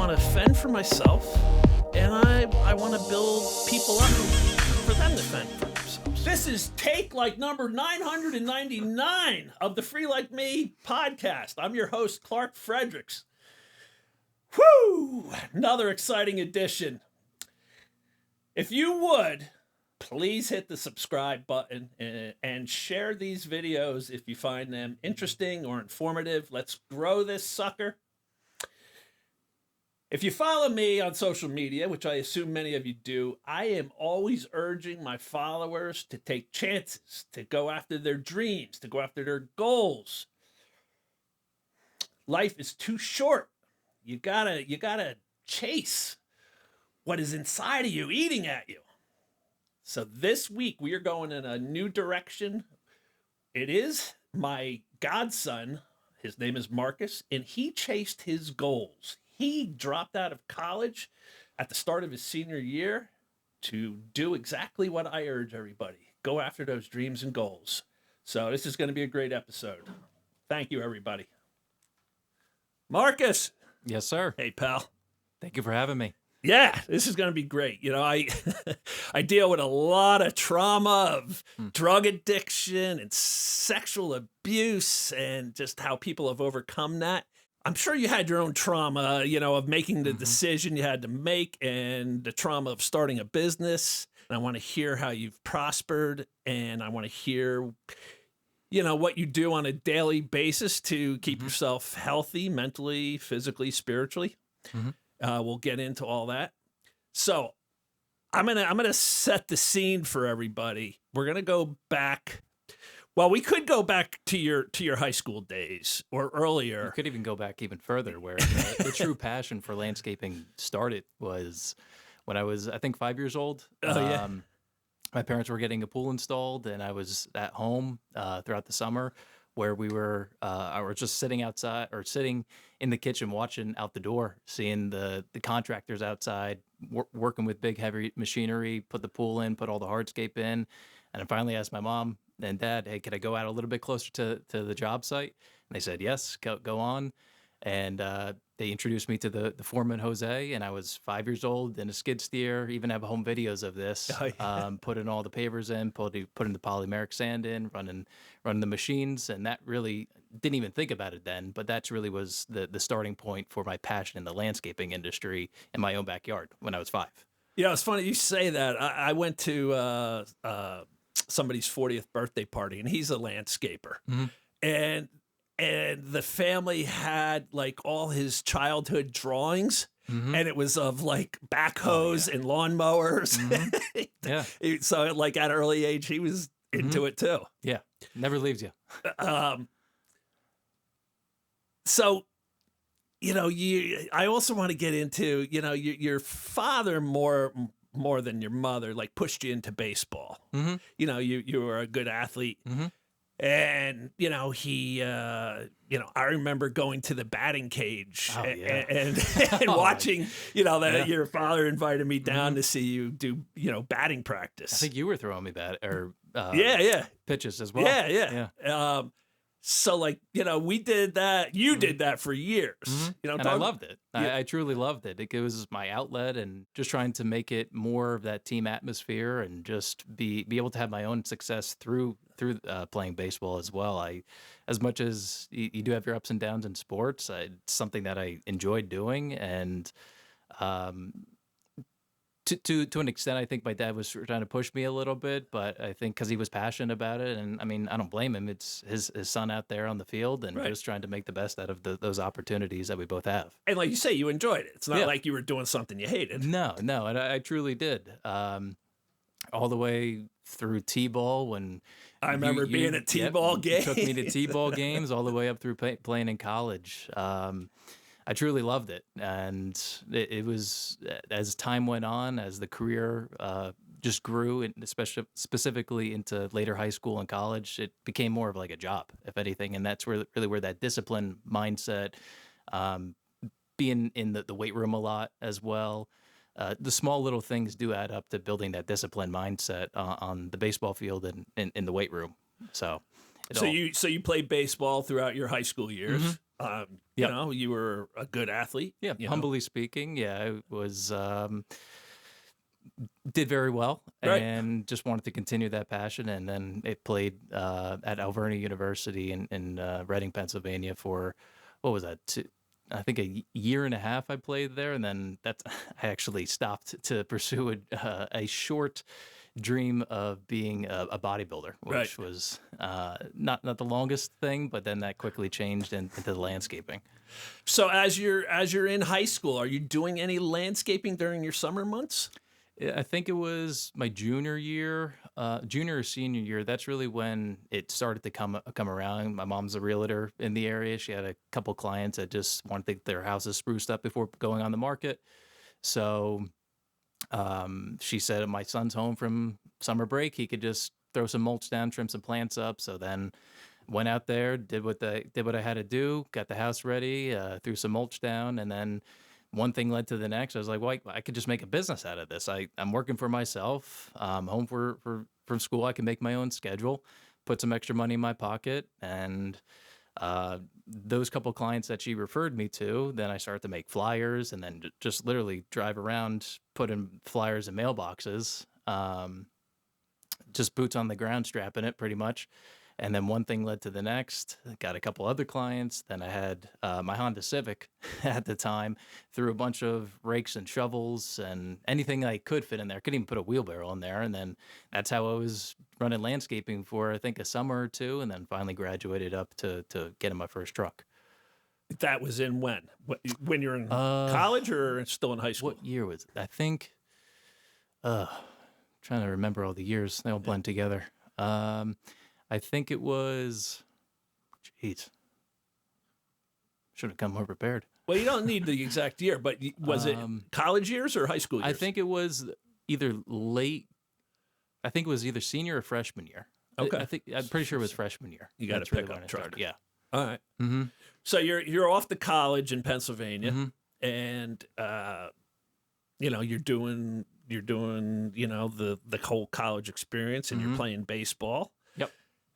want to fend for myself, and I want to build people up for them to fend for themselves. This is take number 999 of the Free Like Me podcast. I'm your host, Clark Fredricks. Whew! Another exciting edition. If you would, please hit the subscribe button and share these videos if you find them interesting or informative. Let's grow this sucker. If you follow me on social media, which I assume many of you do, I am always urging my followers to take chances, to go after their dreams, to go after their goals. Life is too short. You gotta chase what is inside of you, eating at you. So this week we are going in a new direction. It is my godson. His name is Marcus, and he chased his goals. He dropped out of college at the start of his senior year to do exactly what I urge everybody. Go after those dreams and goals. So this is going to be a great episode. Thank you, everybody. Marcus. Yes, sir. Hey, pal. Thank you for having me. Yeah, this is going to be great. You know, I deal with a lot of trauma of drug addiction and sexual abuse and just how people have overcome that. I'm sure you had your own trauma, you know, of making the decision you had to make and the trauma of starting a business. And I want to hear how you've prospered, and I want to hear, you know, what you do on a daily basis to keep yourself healthy, mentally, physically, spiritually. We'll get into all that. So I'm gonna set the scene for everybody. We're gonna go back. Well, we could go back to your high school days or earlier. You could even go back even further, where the true passion for landscaping started was when I was, I think, 5 years old. My parents were getting a pool installed, and I was at home throughout the summer, where we were just sitting outside or sitting in the kitchen watching out the door, seeing the contractors outside working with big heavy machinery, put the pool in, put all the hardscape in. And I finally asked my mom and dad, hey, could I go out a little bit closer to the job site? And they said, yes, go on. And they introduced me to the foreman, Jose, and I was 5 years old in a skid steer, even have home videos of this, putting all the pavers in, putting the polymeric sand in, running the machines. And that really didn't even think about it then, but that really was the starting point for my passion in the landscaping industry in my own backyard when I was 5. Yeah, it's funny you say that. I went to somebody's 40th birthday party, and he's a landscaper. And the family had like all his childhood drawings, and it was of like backhoes and lawnmowers. So like at an early age, he was into it too. Yeah, never leaves you. So, you know, I also want to get into, you know, your father more than your mother, like pushed you into baseball. You know, you were a good athlete. And, you know, he, you know, I remember going to the batting cage and watching, you know, that your father invited me down to see you do, you know, batting practice. I think you were throwing me pitches as well. Yeah. So like, you know, we did that. You did that for years, you know, and I loved it. I truly loved it. It was my outlet, and just trying to make it more of that team atmosphere and just be able to have my own success through playing baseball as well. As much as you do have your ups and downs in sports, it's something that I enjoyed doing. And, to an extent, I think my dad was trying to push me a little bit, but I think because he was passionate about it, and I mean, I don't blame him. It's his son out there on the field, and just trying to make the best out of those opportunities that we both have. And like you say, you enjoyed it. It's not like you were doing something you hated. No, and I truly did. All the way through T-ball when I remember being at T-ball games. Took me to T-ball games all the way up through playing in college. I truly loved it, and it was, as time went on, as the career just grew, and especially specifically into later high school and college, it became more of like a job, if anything, and that's where that discipline mindset, being in the weight room a lot as well. The small little things do add up to building that discipline mindset on the baseball field and in the weight room. So you played baseball throughout your high school years. You Yep. know, you were a good athlete. Yeah, You know, humbly speaking, yeah, I was did very well right? and just wanted to continue that passion. And then it played at Alverna University in Reading, Pennsylvania for what was that? I think year and a half I played there, and then that I actually stopped to pursue a short dream of being a bodybuilder, Right. which was not the longest thing, but then that quickly changed into the landscaping. So as you're in high school, are you doing any landscaping during your summer months? Yeah, I think it was my junior year, junior or senior year. That's really when it started to come around. My mom's a realtor in the area. She had a couple clients that just wanted their houses spruced up before going on the market. So she said, my son's home from summer break. He could just throw some mulch down, trim some plants up. So then went out there, did what I had to do, got the house ready, threw some mulch down, and then one thing led to the next. I was like, well, I could just make a business out of this. I'm working for myself. Home from school. I can make my own schedule, put some extra money in my pocket, and those couple clients that she referred me to, then I started to make flyers, and then just literally drive around, putting flyers in mailboxes, just boots on the ground, strapping it pretty much. And then one thing led to the next. Got a couple other clients. Then I had my Honda Civic at the time. Threw a bunch of rakes and shovels and anything I could fit in there. Couldn't even put a wheelbarrow in there. And then that's how I was running landscaping for, I think, a summer or two. And then finally graduated up to getting my first truck. That was in when you're in Uh, college or still in high school? what year was it? I think, trying to remember all the years. They all blend together. I think it was, jeez, should have come more prepared. Well, you don't need the exact year, but was it college years or high school years? I think it was either late. I think it was either senior or freshman year. Okay. I'm pretty sure it was freshman year. You got to That's pick really when up I truck. started. Yeah. All right. Mm-hmm. So you're off to college in Pennsylvania, Mm-hmm. and you're doing the whole college experience, and Mm-hmm. you're playing baseball. Yep.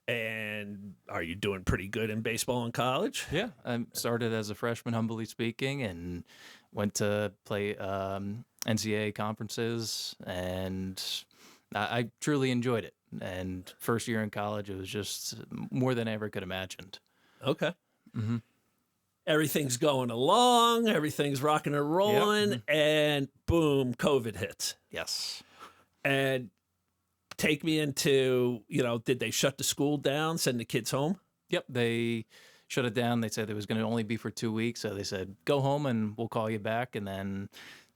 And are you doing pretty good in baseball in college? Yeah. I started as a freshman, humbly speaking, and went to play NCAA conferences, and I truly enjoyed it. And first year in college, it was just more than I ever could imagined. Okay. Mm-hmm. Everything's going along, everything's rocking and rolling, and boom, COVID hits. Yes. And take me into, did they shut the school down, send the kids home? Yep, they shut it down. They said it was going to only be for 2 weeks. So they said, go home and we'll call you back. And then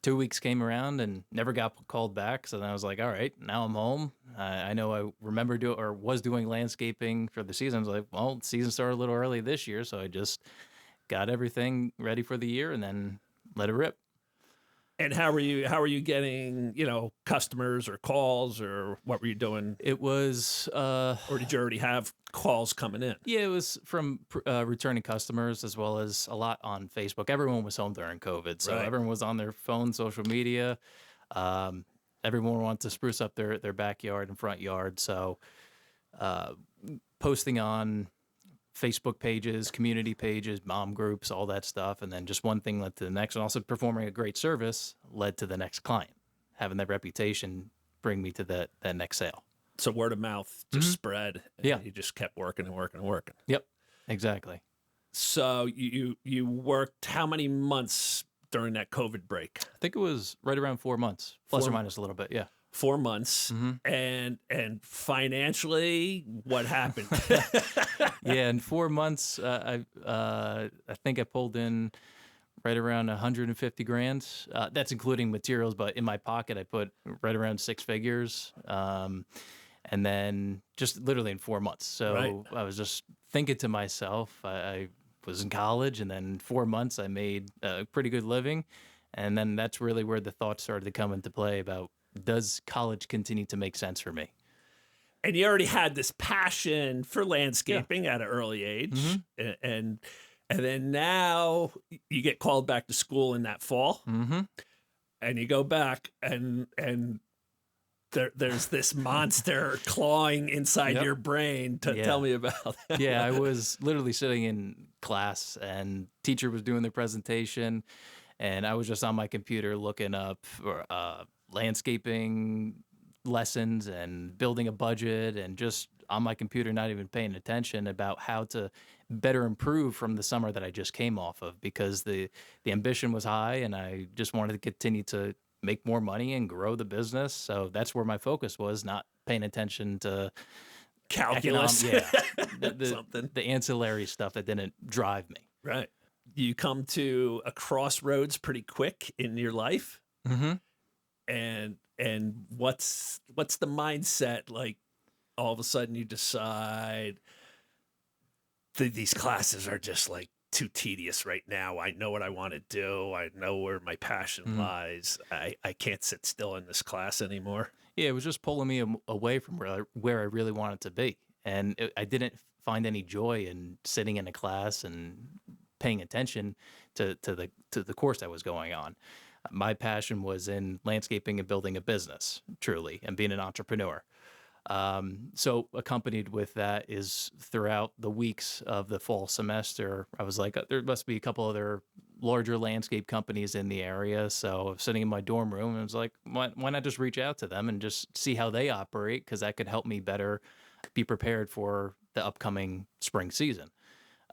2 weeks came around and never got called back. So then I was like, all right, now I'm home. I know I remember was doing landscaping for the season. I was like, well, the season started a little early this year. So I just got everything ready for the year and then let it rip. And how were you getting, customers or calls, or what were you doing? It was, or did you already have calls coming in? yeah, it was from returning customers as well as a lot on Facebook. Everyone was home during COVID, so Right. everyone was on their phone, social media. Everyone wanted to spruce up their backyard and front yard, so posting on Facebook pages, community pages, mom groups, all that stuff. And then just one thing led to the next. And also performing a great service led to the next client. Having that reputation bring me to that next sale. So word of mouth just spread. And Yeah. you just kept working and working and working. Yep, exactly. So you worked how many months during that COVID break? I think it was right around 4 months, plus or minus a little bit. Yeah. 4 months. And financially, what happened? Yeah, in 4 months, I think I pulled in right around 150 grand. That's including materials, but in my pocket, I put right around 6 figures. And then just literally in 4 months. So Right. I was just thinking to myself, I was in college, and then in 4 months, I made a pretty good living. And then that's really where the thought started to come into play about, does college continue to make sense for me? And you already had this passion for landscaping at an early age, and then now you get called back to school in that fall, Mm-hmm. and you go back, and there's this monster clawing inside Yep. your brain. Tell me about that. Yeah, I was literally sitting in class and teacher was doing the presentation and I was just on my computer looking up for landscaping lessons and building a budget and just on my computer not even paying attention about how to better improve from the summer that I just came off of because the ambition was high and I just wanted to continue to make more money and grow the business. So that's where my focus was, not paying attention to Calculus. Something. the ancillary stuff that didn't drive me. Right. You come to a crossroads pretty quick in your life. Mm-hmm. And what's the mindset like? All of a sudden you decide these classes are just like too tedious right now. I know what I want to do. I know where my passion lies. I can't sit still in this class anymore. Yeah, it was just pulling me away from where I really wanted to be. And I didn't find any joy in sitting in a class and paying attention to the course that was going on. My passion was in landscaping and building a business, truly, and being an entrepreneur. So accompanied with that is throughout the weeks of the fall semester, I was like, there must be a couple other larger landscape companies in the area. So I was sitting in my dorm room and I was like, why not just reach out to them and just see how they operate? Because that could help me better be prepared for the upcoming spring season.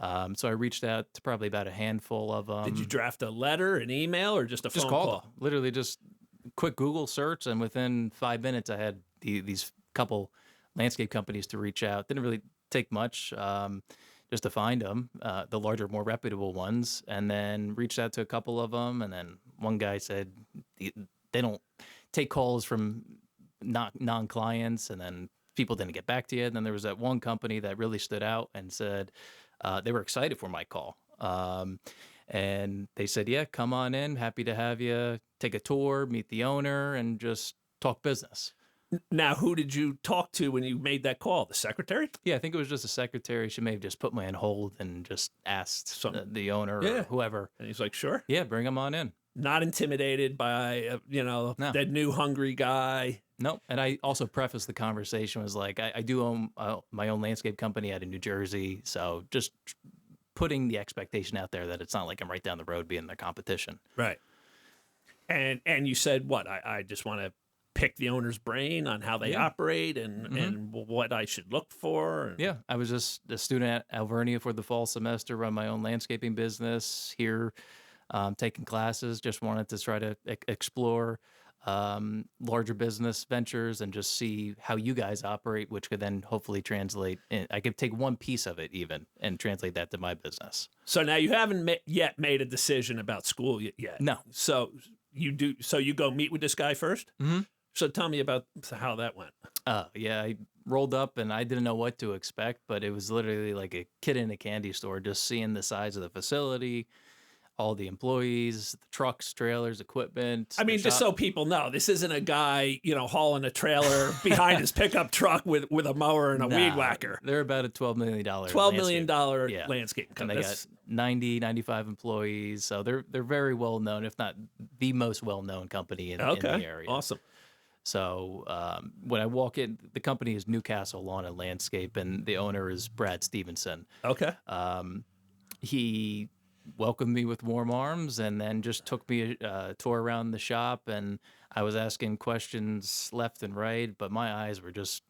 So I reached out to probably about a handful of them. Did you draft a letter, an email, or just a phone call? Literally just quick Google search. And within 5 minutes, I had these couple landscape companies to reach out. Didn't really take much just to find them, the larger, more reputable ones, and then reached out to a couple of them. And then one guy said they don't take calls from non-clients, and then people didn't get back to you. And then there was that one company that really stood out and said they were excited for my call. And they said, yeah, come on in. Happy to have you take a tour, meet the owner, and just talk business. Now, who did you talk to when you made that call? The secretary? Yeah, I think it was just a secretary. She may have just put me on hold and just asked the owner or whoever. And he's like, sure. Yeah, bring him on in. Not intimidated by, that new hungry guy. No. And I also prefaced the conversation was like, I do own my own landscape company out in New Jersey. So just putting the expectation out there that it's not like I'm right down the road being the competition. Right. And you said, what? I just want to pick the owner's brain on how they operate and what I should look for. Yeah, I was just a student at Alvernia for the fall semester, run my own landscaping business here, taking classes, just wanted to try to explore larger business ventures and just see how you guys operate, which could then hopefully translate. I could take one piece of it even and translate that to my business. So now you haven't yet made a decision about school yet. No. So you do. So you go meet with this guy first? Mm-hmm. So tell me about how that went. Yeah, I rolled up and I didn't know what to expect, but it was literally like a kid in a candy store, just seeing the size of the facility, all the employees, the trucks, trailers, equipment. I mean, just so people know, this isn't a guy, hauling a trailer behind his pickup truck with a mower and a weed whacker. They're about a $12 million $12 million landscape company. And they got 90, 95 employees. So they're very well known, if not the most well-known company in the area. Awesome. So when I walk in, the company is Newcastle Lawn and Landscape, and the owner is Brad Stevenson. Okay. He welcomed me with warm arms and then just took me a tour around the shop, and I was asking questions left and right, but my eyes were just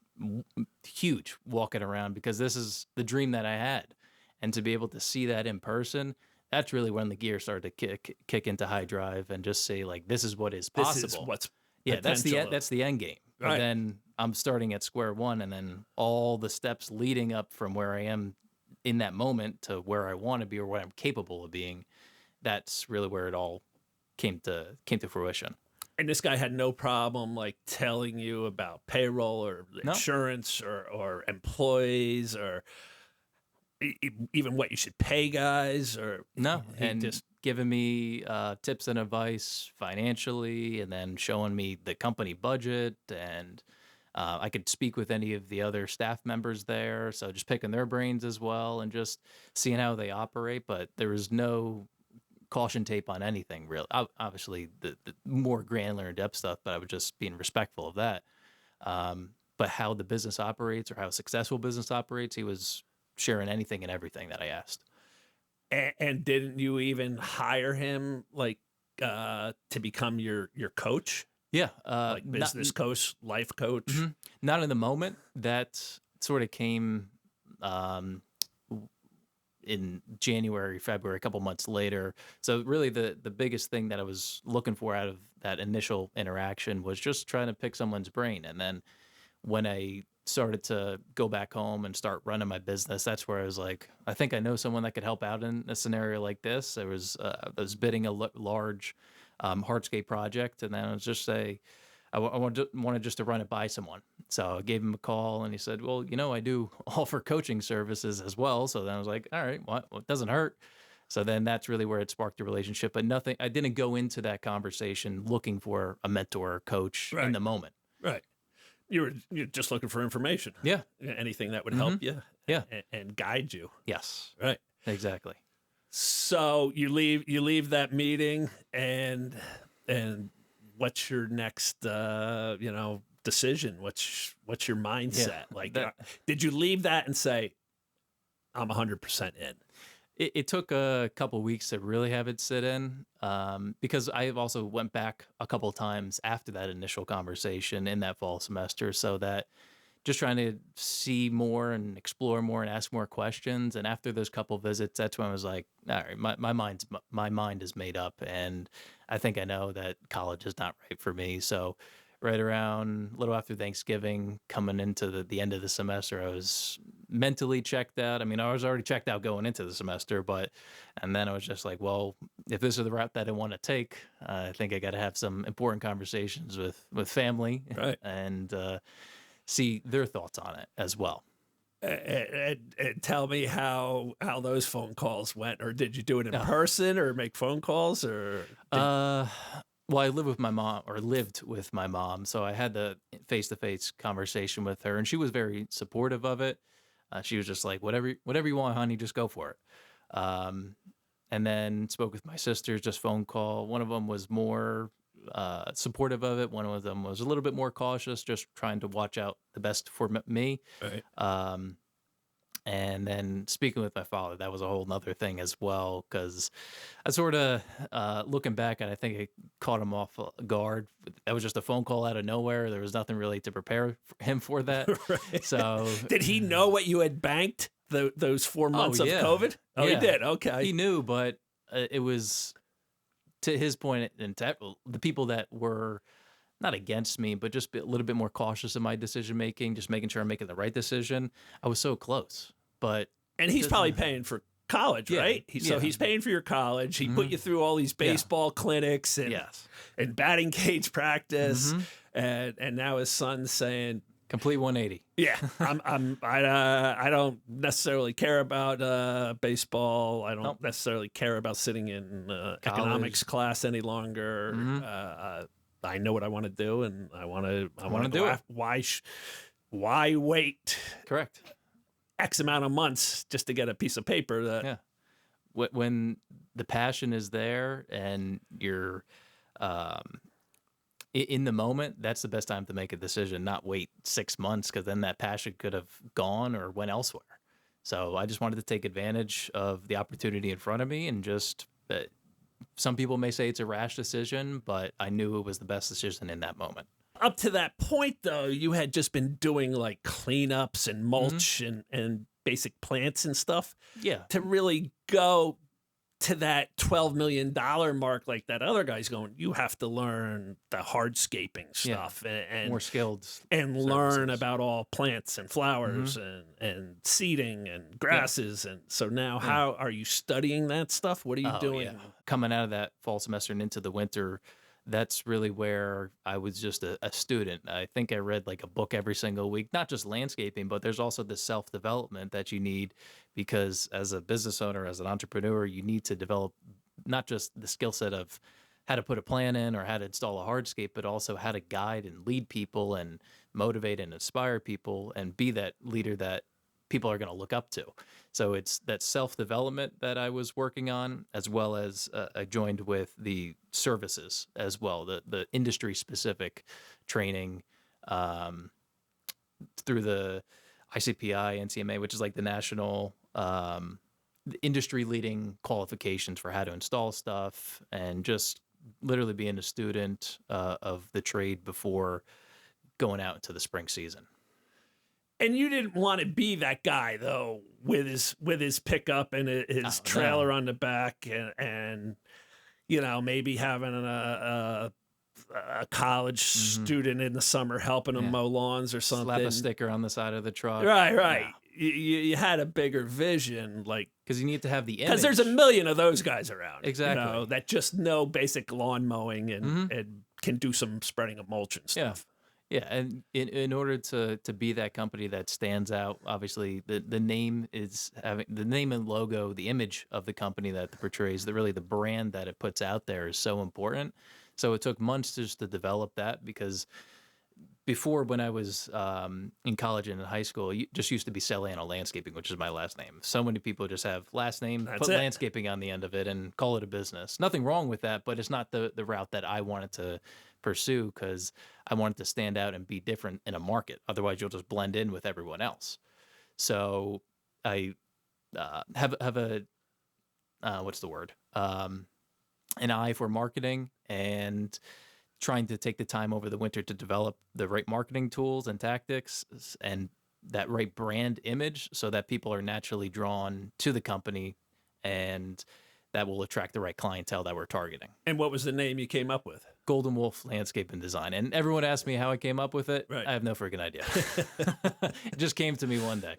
huge walking around because this is the dream that I had. And to be able to see that in person, that's really when the gear started to kick into high drive and just say, like, this is what is possible. This is what's that's the end game. Right. And then I'm starting at square one, and then all the steps leading up from where I am in that moment to where I want to be or what I'm capable of being. That's really where it all came to fruition. And this guy had no problem like telling you about payroll or insurance or employees or even what you should pay guys or and just giving me tips and advice financially, and then showing me the company budget, and I could speak with any of the other staff members there, so just picking their brains as well and just seeing how they operate. But there was no caution tape on anything, really. Obviously the more granular in depth stuff, but I was just being respectful of that. But how the business operates or how a successful business operates, he was sharing anything and everything that I asked. And didn't you even hire him like to become your coach, Yeah, like business coach, life coach? not in the moment. That sort of came um, in January, February, a couple months later. So really, the biggest thing that I was looking for out of that initial interaction was just trying to pick someone's brain, and then when I started to go back home and start running my business, that's where I was like, I think I know someone that could help out in a scenario like this. I was bidding a large hardscape project, and then I was just say, I wanted just to run it by someone. So I gave him a call, and he said, well, I do offer coaching services as well. So then I was like, all right, well, it doesn't hurt. So then that's really where it sparked the relationship. But I didn't go into that conversation looking for a mentor or coach in the moment. Right. You're just looking for information. Yeah. Anything that would help you. Yeah. And guide you. Yes. Right. Exactly. So you leave that meeting, and what's your next decision? What's your mindset? Like did you leave that and say, I'm 100% in? It took a couple weeks to really have it sit in, because I also went back a couple times after that initial conversation in that fall semester, so that just trying to see more and explore more and ask more questions. And after those couple visits, that's when I was like, all right, my mind is made up, and I think I know that college is not right for me. So right around a little after Thanksgiving, coming into the end of the semester, I was mentally checked out. I mean, I was already checked out going into the semester, and then I was just like, well, if this is the route that I want to take, I think I got to have some important conversations with family, right, and see their thoughts on it as well. And tell me how those phone calls went, or did you do it in person or make phone calls, or? Well, I lived with my mom, so I had the face-to-face conversation with her, and she was very supportive of it. She was just like, whatever you want, honey, just go for it. And then spoke with my sisters, just phone call. One of them was more supportive of it. One of them was a little bit more cautious, just trying to watch out the best for me. Right. And then speaking with my father, that was a whole nother thing as well, because I sort of, looking back, and I think it caught him off guard. That was just a phone call out of nowhere. There was nothing really to prepare him for that. Right. So did he know what you had banked those 4 months of COVID? Oh, yeah. He did. Okay. He knew, but it was, to his point, and to the people that were not against me, but just a little bit more cautious in my decision making, just making sure I'm making the right decision. I was so close, and he's probably paying for college, right? So he's paying for your college. He put you through all these baseball clinics and batting cage practice, and now his son's saying complete 180. Yeah, I don't necessarily care about baseball. I don't necessarily care about sitting in economics class any longer. I know what I want to do, and I want to do it. Why wait? Correct. X amount of months just to get a piece of paper that. When the passion is there and you're in the moment, that's the best time to make a decision, not wait 6 months, because then that passion could have gone or went elsewhere. So I just wanted to take advantage of the opportunity in front of me, and just some people may say it's a rash decision, but I knew it was the best decision in that moment. Up to that point, though, you had just been doing like cleanups and mulch and basic plants and stuff. Yeah. To really go to that $12 million mark like that other guy's going, you have to learn the hardscaping stuff and more skilled and services. Learn about all plants and flowers and seeding and grasses. And so now how are you studying that stuff? What are you doing? Yeah. Coming out of that fall semester and into the winter, that's really where I was just a student. I think I read like a book every single week, not just landscaping, but there's also the self-development that you need, because as a business owner, as an entrepreneur, you need to develop not just the skill set of how to put a plan in or how to install a hardscape, but also how to guide and lead people and motivate and inspire people and be that leader that people are going to look up to. So it's that self-development that I was working on, as well as I joined with the services as well, the industry-specific training um, through the ICPI, NCMA, which is like the national industry leading qualifications for how to install stuff, and just literally being a student of the trade before going out into the spring season. And you didn't want to be that guy though, with his pickup and his trailer on the back, and maybe having a college student in the summer helping him mow lawns or something. Slap a sticker on the side of the truck. Right. No. You had a bigger vision, like, because you need to have the image. Because there's a million of those guys around, exactly, that just know basic lawn mowing and can do some spreading of mulch and stuff. Yeah, and in order to be that company that stands out, obviously the name is having the name and logo, the image of the company that portrays the brand that it puts out there is so important. So it took months just to develop that, because before, when I was in college and in high school, you just used to be Celano Landscaping, which is my last name. So many people just have last name, put landscaping on the end of it, and call it a business. Nothing wrong with that, but it's not the route that I wanted to pursue, because I wanted to stand out and be different in a market. Otherwise, you'll just blend in with everyone else. So I have a what's the word? An eye for marketing, and trying to take the time over the winter to develop the right marketing tools and tactics and that right brand image, so that people are naturally drawn to the company, and that will attract the right clientele that we're targeting. And what was the name you came up with? Golden Wolf Landscape and Design. And everyone asked me how I came up with it. Right. I have no freaking idea. It just came to me one day.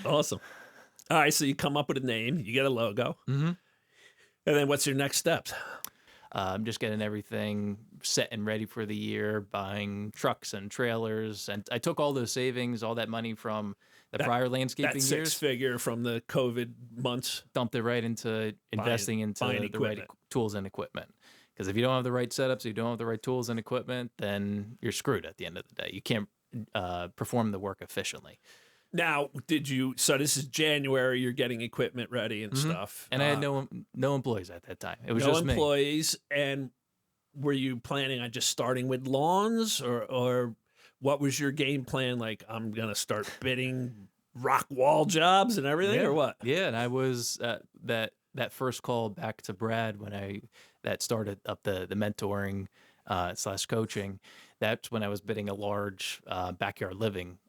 Awesome. All right, so you come up with a name, you get a logo, and then what's your next steps? I'm just getting everything set and ready for the year, buying trucks and trailers. And I took all those savings, all that money from the prior landscaping years. That six-figure from the COVID months. Dumped it right into investing into the right tools and equipment. Because if you don't have the right setups, you don't have the right tools and equipment, then you're screwed at the end of the day. You can't perform the work efficiently. Now, so this is January, you're getting equipment ready and stuff. And I had no employees at that time. It was just me. No employees. And were you planning on just starting with lawns, or what was your game plan? Like, I'm going to start bidding rock wall jobs and everything, or what? Yeah, and I was that first call back to Brad when that started up the mentoring / coaching. That's when I was bidding a large backyard living,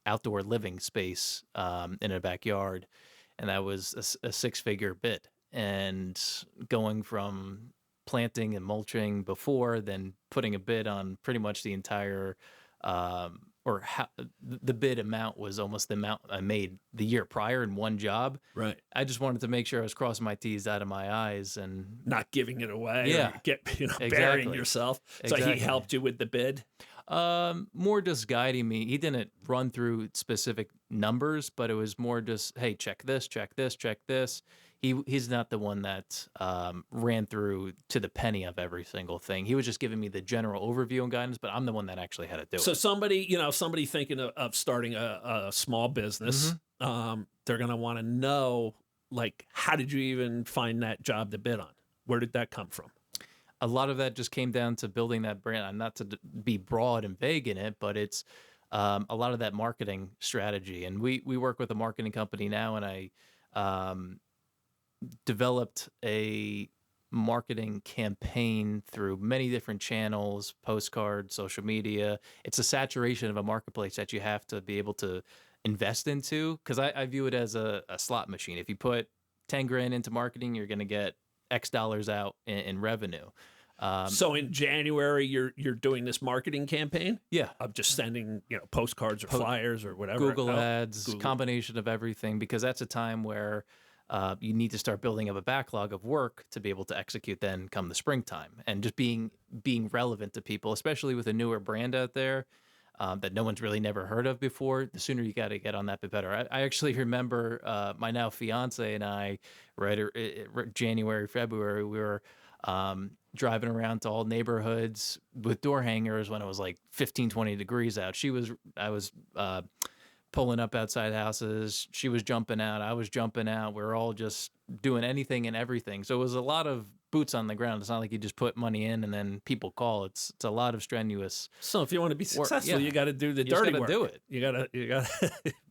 outdoor living space in a backyard, and that was a six-figure bid. And going from planting and mulching before, then putting a bid on pretty much the entire, the bid amount was almost the amount I made the year prior in one job. Right. I just wanted to make sure I was crossing my T's, out of my I's, and not giving it away. Yeah, or burying yourself. Exactly. So he helped you with the bid. More just guiding me. He didn't run through specific numbers, but it was more just, hey, check this, check this, check this. He's not the one that ran through to the penny of every single thing. He was just giving me the general overview and guidance, but I'm the one that actually had to do it. So somebody thinking of starting a small business, they're going to want to know, like, how did you even find that job to bid on? Where did that come from? A lot of that just came down to building that brand. Not to be broad and vague in it, but it's a lot of that marketing strategy. And we work with a marketing company now, and I developed a marketing campaign through many different channels, postcards, social media. It's a saturation of a marketplace that you have to be able to invest into, because I view it as a slot machine. If you put 10 grand into marketing, you're going to get X dollars out in revenue. So in January, you're doing this marketing campaign? Yeah. Of just sending, postcards or flyers or whatever. Google ads, combination of everything, because that's a time where you need to start building up a backlog of work to be able to execute then come the springtime, and just being relevant to people, especially with a newer brand out there that no one's really never heard of before. The sooner you got to get on that, the better. I actually remember my now fiance and I, January, February, we were driving around to all neighborhoods with door hangers when it was like 15, 20 degrees out. I was pulling up outside houses. She was jumping out. I was jumping out. We were all just doing anything and everything. So it was a lot of boots on the ground. It's not like you just put money in and then people call. It's a lot of strenuous. So if you want to be successful, yeah. you got to do the You just dirty gotta work. do it. You gotta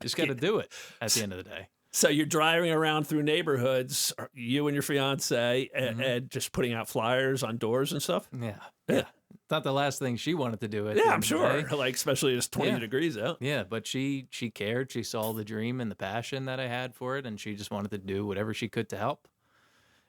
Just got to do it at the end of the day. So you're driving around through neighborhoods, you and your fiance, and just putting out flyers on doors and stuff. Yeah. It's not the last thing she wanted to do. I'm sure. Like, especially it's 20 degrees out. Yeah, but she cared. She saw the dream and the passion that I had for it, and she just wanted to do whatever she could to help.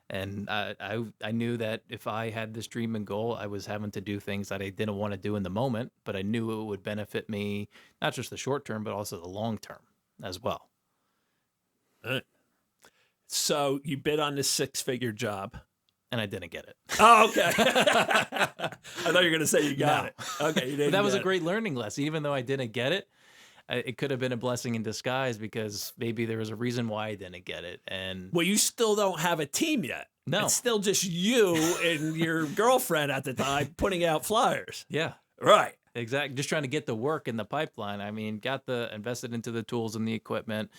And I knew that if I had this dream and goal, I was having to do things that I didn't want to do in the moment, but I knew it would benefit me, not just the short term, but also the long term as well. All right. So you bid on this 6-figure job. And I didn't get it. Oh, okay. I thought you were going to say you got it. Okay, you didn't. But that was a it. great learning lesson. Even though I didn't get it, it could have been a blessing in disguise because maybe there was a reason why I didn't get it. And well, you still don't have a team yet. No. It's still just you and your girlfriend at the time putting out flyers. Yeah. Right. Exactly. Just trying to get the work in the pipeline. I mean, invested into the tools and the equipment,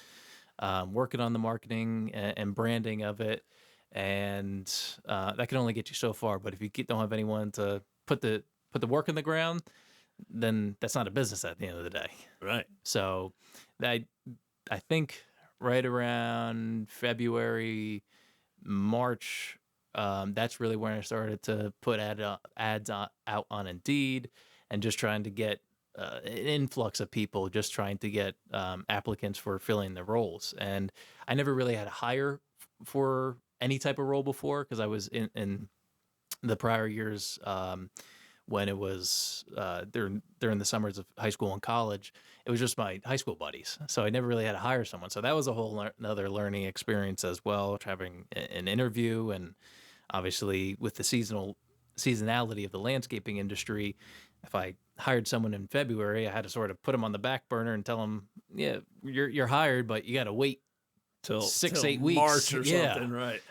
working on the marketing and branding of it. And that can only get you so far. But if you don't have anyone to put the work in the ground, then that's not a business at the end of the day. Right. So I think right around February, March, that's really when I started to put ads out on Indeed and just trying to get an influx of people, just trying to get applicants for filling the roles. And I never really had to hire for any type of role before because I was in the prior years when it was during the summers of high school and college. It was just my high school buddies. So I never really had to hire someone. So that was a whole another learning experience as well, having an interview. And obviously with the seasonality of the landscaping industry, if I hired someone in February, I had to sort of put them on the back burner and tell them, yeah, you're hired, but you got to wait till 8 weeks, March or something, right?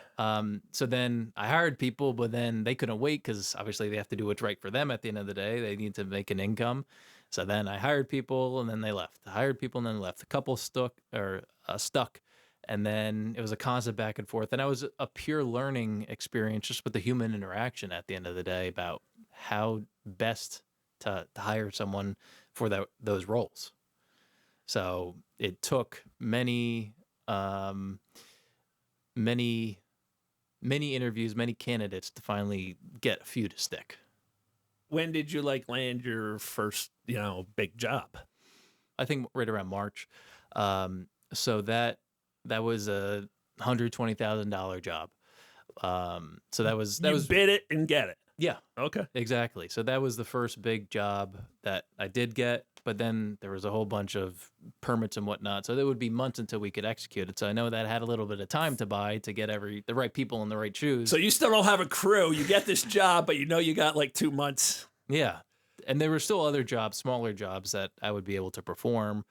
So then I hired people, but then they couldn't wait because obviously they have to do what's right for them at the end of the day. They need to make an income. So then I hired people and then they left. I hired people and then left. A couple stuck, and then it was a constant back and forth. And I was a pure learning experience just with the human interaction at the end of the day about how best to hire someone for those roles. So it took many interviews, many candidates to finally get a few to stick. When did you land your first, big job? I think right around March. So that was a $120,000 job. So that was bid it and get it. Yeah. Okay. Exactly. So that was the first big job that I did get, but then there was a whole bunch of permits and whatnot. So there would be months until we could execute it. So I know that had a little bit of time to buy to get the right people in the right shoes. So you still don't have a crew. You get this job, but you got 2 months. Yeah. And there were still other jobs, smaller jobs that I would be able to perform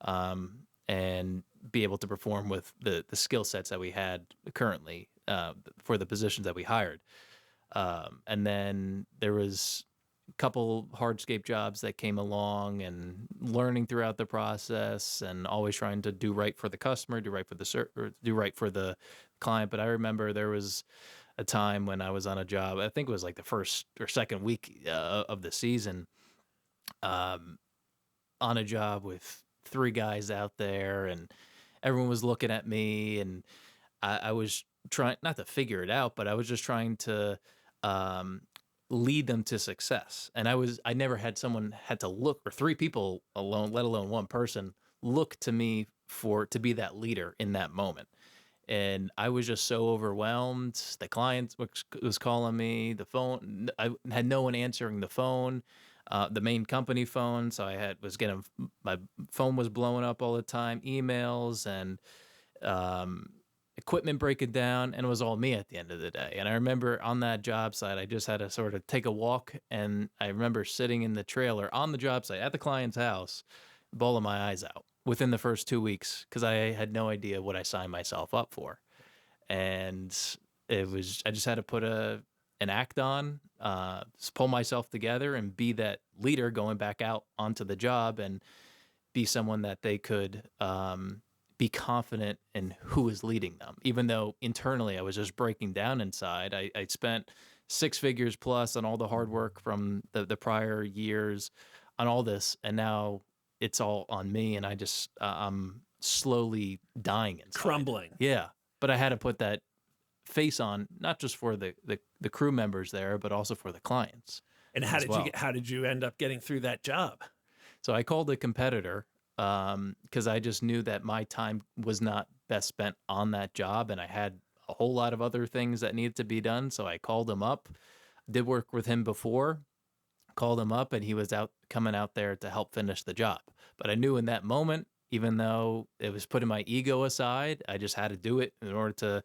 and be able to perform with the skill sets that we had currently for the positions that we hired. And then there was a couple hardscape jobs that came along and learning throughout the process and always trying to do right for the customer, do right for the client. But I remember there was a time when I was on a job, I think it was the first or second week of the season, on a job with 3 guys out there and everyone was looking at me and I was trying not to figure it out, but I was just trying to lead them to success. And I never had someone had to look, or 3 people alone, let alone one person, look to me to be that leader in that moment. And I was just so overwhelmed. The client was calling me, the phone, I had no one answering the phone, the main company phone. So my phone was blowing up all the time, emails and, equipment breaking down, and it was all me at the end of the day. And I remember on that job site, I just had to sort of take a walk, and I remember sitting in the trailer on the job site at the client's house, bawling my eyes out within the first 2 weeks because I had no idea what I signed myself up for. And I just had to put an act on, just pull myself together and be that leader going back out onto the job and be someone that they could be confident in who was leading them, even though internally I was just breaking down inside. I spent 6 figures plus on all the hard work from the prior years on all this, and now it's all on me, and I'm slowly dying inside. Crumbling. Yeah, but I had to put that face on, not just for the crew members there, but also for the clients. And how did you end up getting through that job? So I called a competitor because I just knew that my time was not best spent on that job, and I had a whole lot of other things that needed to be done. So I called him up, did work with him before, called him up, and he was coming out there to help finish the job. But I knew in that moment, even though it was putting my ego aside, I just had to do it in order to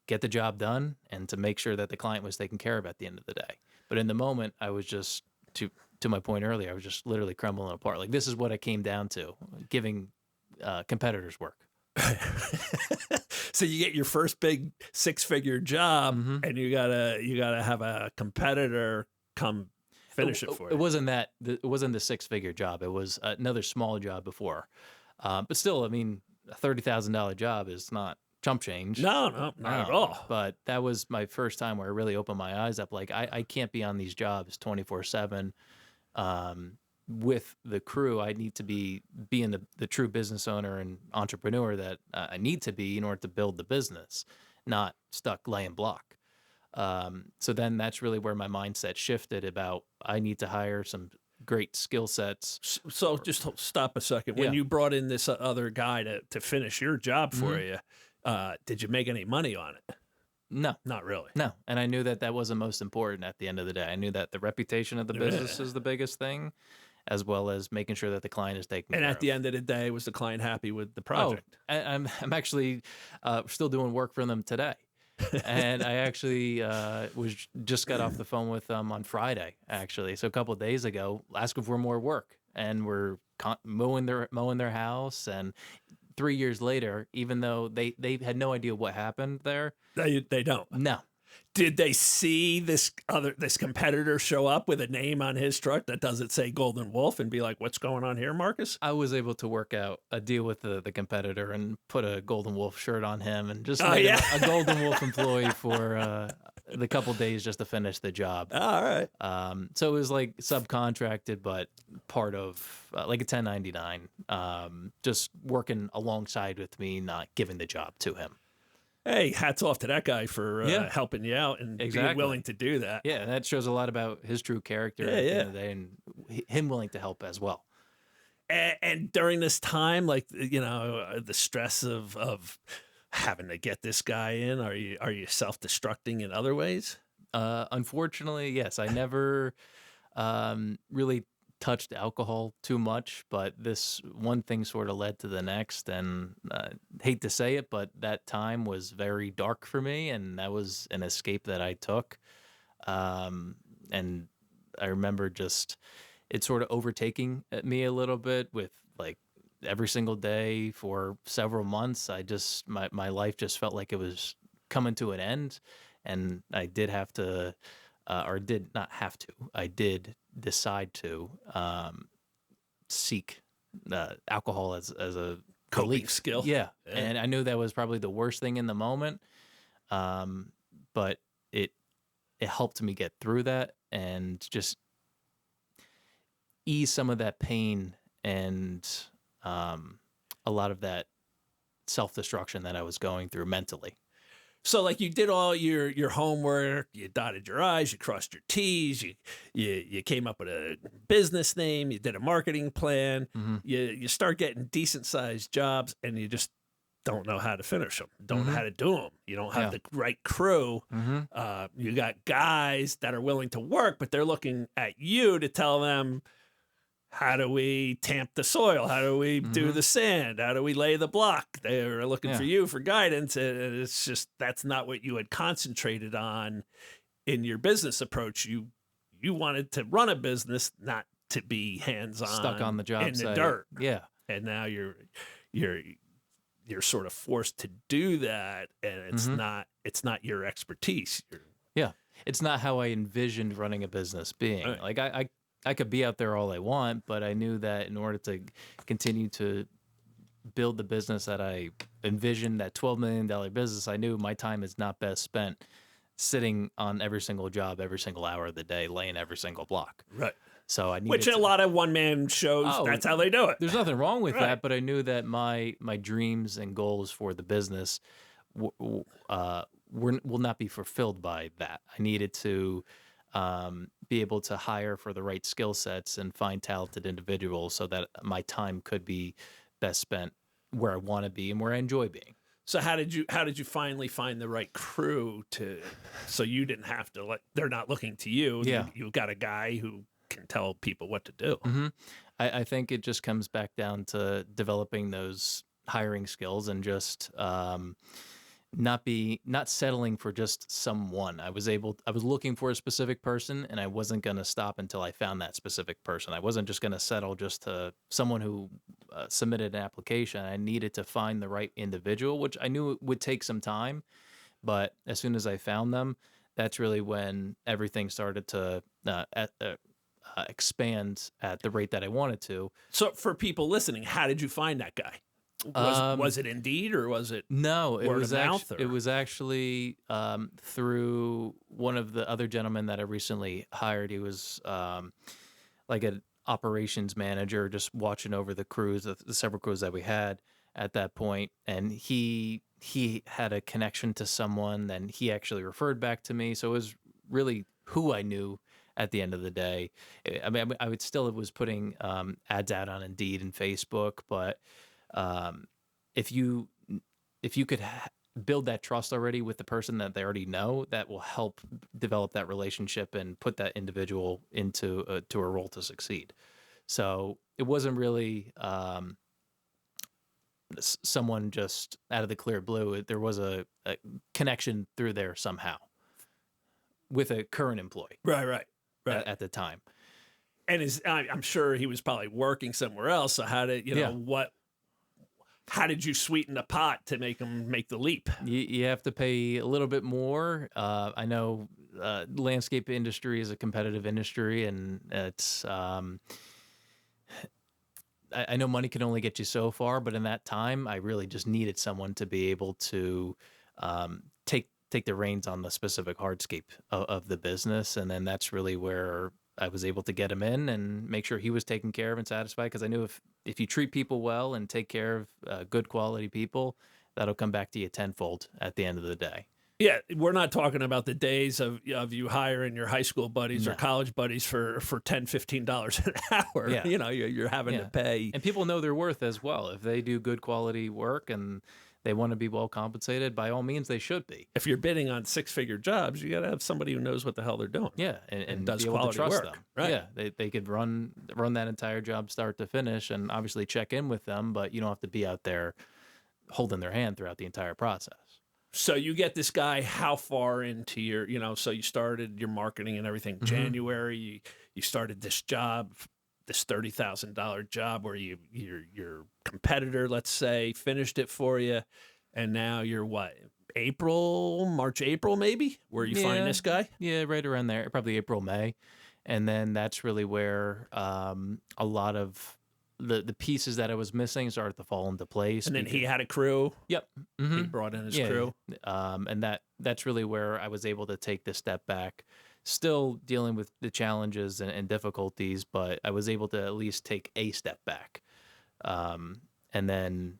get the job done and to make sure that the client was taken care of at the end of the day. But in the moment, I was just, to my point earlier, I was just literally crumbling apart. Like, this is what it came down to, giving competitors work. So you get your first big 6-figure job, Mm-hmm. and you gotta have a competitor come finish it for you. It wasn't the 6-figure job. It was another small job before. But still, I mean, a $30,000 job is not chump change. No, not at all. But that was my first time where I really opened my eyes up. Like, I can't be on these jobs 24/7 with the crew. I need to be being the true business owner and entrepreneur that I need to be in order to build the business, not stuck laying block. So then that's really where my mindset shifted about I need to hire some great skill sets. So just stop a second. When you brought in this other guy to finish your job for you, did you make any money on it? No. Not really. No. And I knew that wasn't most important at the end of the day. I knew that the reputation of the business is the biggest thing, as well as making sure that the client is taken care of. And at the end of the day, was the client happy with the project? I'm actually still doing work for them today. And I actually just got off the phone with them on Friday, actually. So a couple of days ago, asking for more work, and we're mowing their house. And 3 years later, even though they had no idea what happened there, They don't. no. Did they see this competitor show up with a name on his truck that doesn't say Golden Wolf and be like, "What's going on here, Marcus?" I was able to work out a deal with the competitor and put a Golden Wolf shirt on him and just made him a Golden Wolf employee for the couple days just to finish the job. All right. So it was like subcontracted, but part of like a 1099, just working alongside with me, not giving the job to him. Hey, hats off to that guy for helping you out and being willing to do that. Yeah, that shows a lot about his true character at the end of the day, and him willing to help as well. And during this time, like, the stress of having to get this guy in, are you self-destructing in other ways? Unfortunately, yes. I never really touched alcohol too much, but this one thing sort of led to the next, and hate to say it, but that time was very dark for me, and that was an escape that I took. And I remember just it sort of overtaking at me a little bit with like every single day for several months. My life just felt like it was coming to an end, and I did have to, or did not have to, I did decide to seek alcohol as a coping skill. Yeah. And I knew that was probably the worst thing in the moment, but it helped me get through that and just ease some of that pain and a lot of that self-destruction that I was going through mentally. So, like, you did all your homework, you dotted your I's, you crossed your T's, you came up with a business name, you did a marketing plan, you start getting decent-sized jobs, and you just don't know how to finish them, don't know how to do them. You don't have the right crew. You got guys that are willing to work, but they're looking at you to tell them, how do we tamp the soil? How do we do the sand? How do we lay the block? They're looking for you for guidance. And it's just, that's not what you had concentrated on in your business approach. You wanted to run a business, not to be hands-on, stuck on the job in site. the dirt. Yeah. And now you're sort of forced to do that. And it's not your expertise. Yeah. It's not how I envisioned running a business being. Right. Like I could be out there all I want, but I knew that in order to continue to build the business that I envisioned, that $12 million business, I knew my time is not best spent sitting on every single job, every single hour of the day, laying every single block. Right. So I needed Which a lot of one-man shows, that's how they do it. There's nothing wrong with that, but I knew that my dreams and goals for the business will not be fulfilled by that. I needed to be able to hire for the right skill sets and find talented individuals so that my time could be best spent where I want to be and where I enjoy being. So how did you finally find the right crew so you didn't have to they're not looking to you. Yeah. You got a guy who can tell people what to do. Mm-hmm. I think it just comes back down to developing those hiring skills and just not settling for just someone. I was looking for a specific person, and I wasn't going to stop until I found that specific person. I wasn't just going to settle just to someone who submitted an application. I needed to find the right individual, which I knew would take some time. But as soon as I found them, that's really when everything started to expand at the rate that I wanted to. So for people listening, how did you find that guy? Was it Indeed or was it no? It was actually through one of the other gentlemen that I recently hired. He was like an operations manager, just watching over the crews, the several crews that we had at that point, and he had a connection to someone, and he actually referred back to me. So it was really who I knew at the end of the day. I mean, I would still was putting ads out on Indeed and Facebook, but if you could build that trust already with the person that they already know, that will help develop that relationship and put that individual into a role to succeed. So it wasn't really someone just out of the clear blue. There was a connection through there somehow with a current employee. Right. At the time. And I'm sure he was probably working somewhere else. So how did how did you sweeten the pot to make him make the leap? You have to pay a little bit more. I know landscape industry is a competitive industry, and it's I know money can only get you so far, but in that time, I really just needed someone to be able to take the reins on the specific hardscape of the business. And then that's really where I was able to get him in and make sure he was taken care of and satisfied. Because I knew if you treat people well and take care of good quality people, that'll come back to you tenfold at the end of the day. Yeah, we're not talking about the days of you hiring your high school buddies or college buddies for $10, $15 an hour. Yeah. You're having to pay. And people know their worth as well. If they do good quality work and they want to be well compensated, by all means, they should be. If you're bidding on six-figure jobs, you got to have somebody who knows what the hell they're doing. Yeah, and does be able quality to trust work. them. Right. Yeah, they could run that entire job start to finish, and obviously check in with them, but you don't have to be out there holding their hand throughout the entire process. So you get this guy how far into your, so you started your marketing and everything January, you started this job, this $30,000 job where your competitor, let's say, finished it for you, and now you're what, March, April maybe, where you find this guy? Yeah, right around there, probably April, May. And then that's really where a lot of the pieces that I was missing started to fall into place. And then he had a crew. Yep. He brought in his crew. And that's really where I was able to take the step back, still dealing with the challenges and difficulties, but I was able to at least take a step back. And then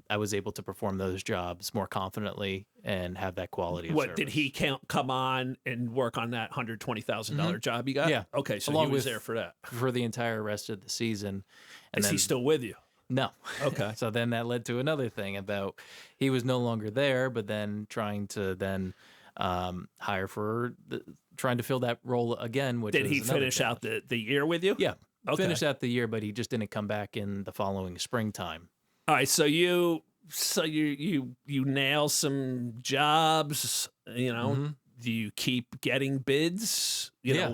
I was able to perform those jobs more confidently and have that quality of service. Did he come on and work on that $120,000 job you got? Yeah. Okay, so he was there for that. For the entire rest of the season. And Is he still with you? No. Okay. So then that led to another thing about he was no longer there, but then trying to hire trying to fill that role again. Which did he finish out the year with you? Yeah. Okay. Finished out the year, but he just didn't come back in the following springtime. All right, so you nail some jobs, Do you keep getting bids,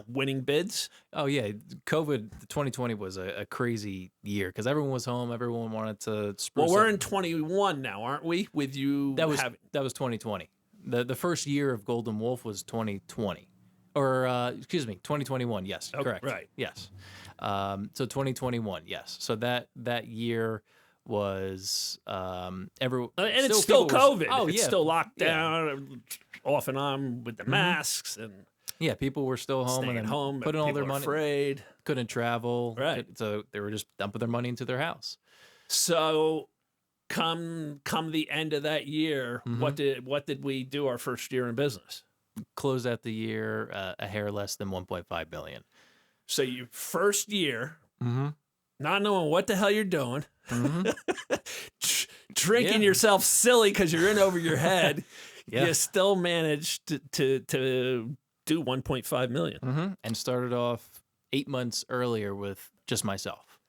winning bids? Oh yeah, COVID 2020 was a crazy year because everyone was home, everyone wanted to spruce Well, we're up. in 21 now, aren't we? With you That was 2020. The first year of Golden Wolf was 2020. Or 2021. Yes, correct. Right. Yes. So 2021. Yes. So that year was And it's still COVID. Oh it's yeah, still locked yeah. down off and on with the masks and Yeah, people were still home staying and then home. putting all their People are money. afraid. Couldn't travel, Right. so they were just dumping their money into their house. So come the end of that year, what did we do our first year in business? Closed out the year a hair less than 1.5 million. So your first year, not knowing what the hell you're doing, drinking yourself silly because you're in over your head, you still managed to do 1.5 million. And started off 8 months earlier with just myself.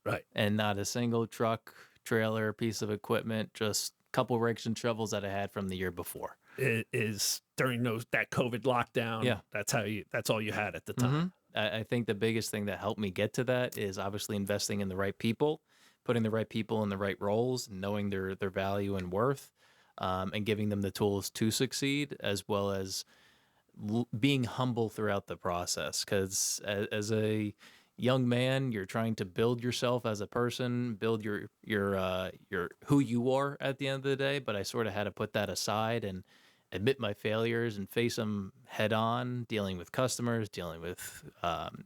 Right. And not a single truck, trailer, piece of equipment, just a couple rakes and shovels that I had from the year before. It is during that COVID lockdown. Yeah. That's all you had at the time. I think the biggest thing that helped me get to that is obviously investing in the right people, putting the right people in the right roles, knowing their value and worth, and giving them the tools to succeed, as well as being humble throughout the process. Because as a young man, you're trying to build yourself as a person, build your who you are at the end of the day. But I sort of had to put that aside and admit my failures and face them head on, dealing with customers, dealing with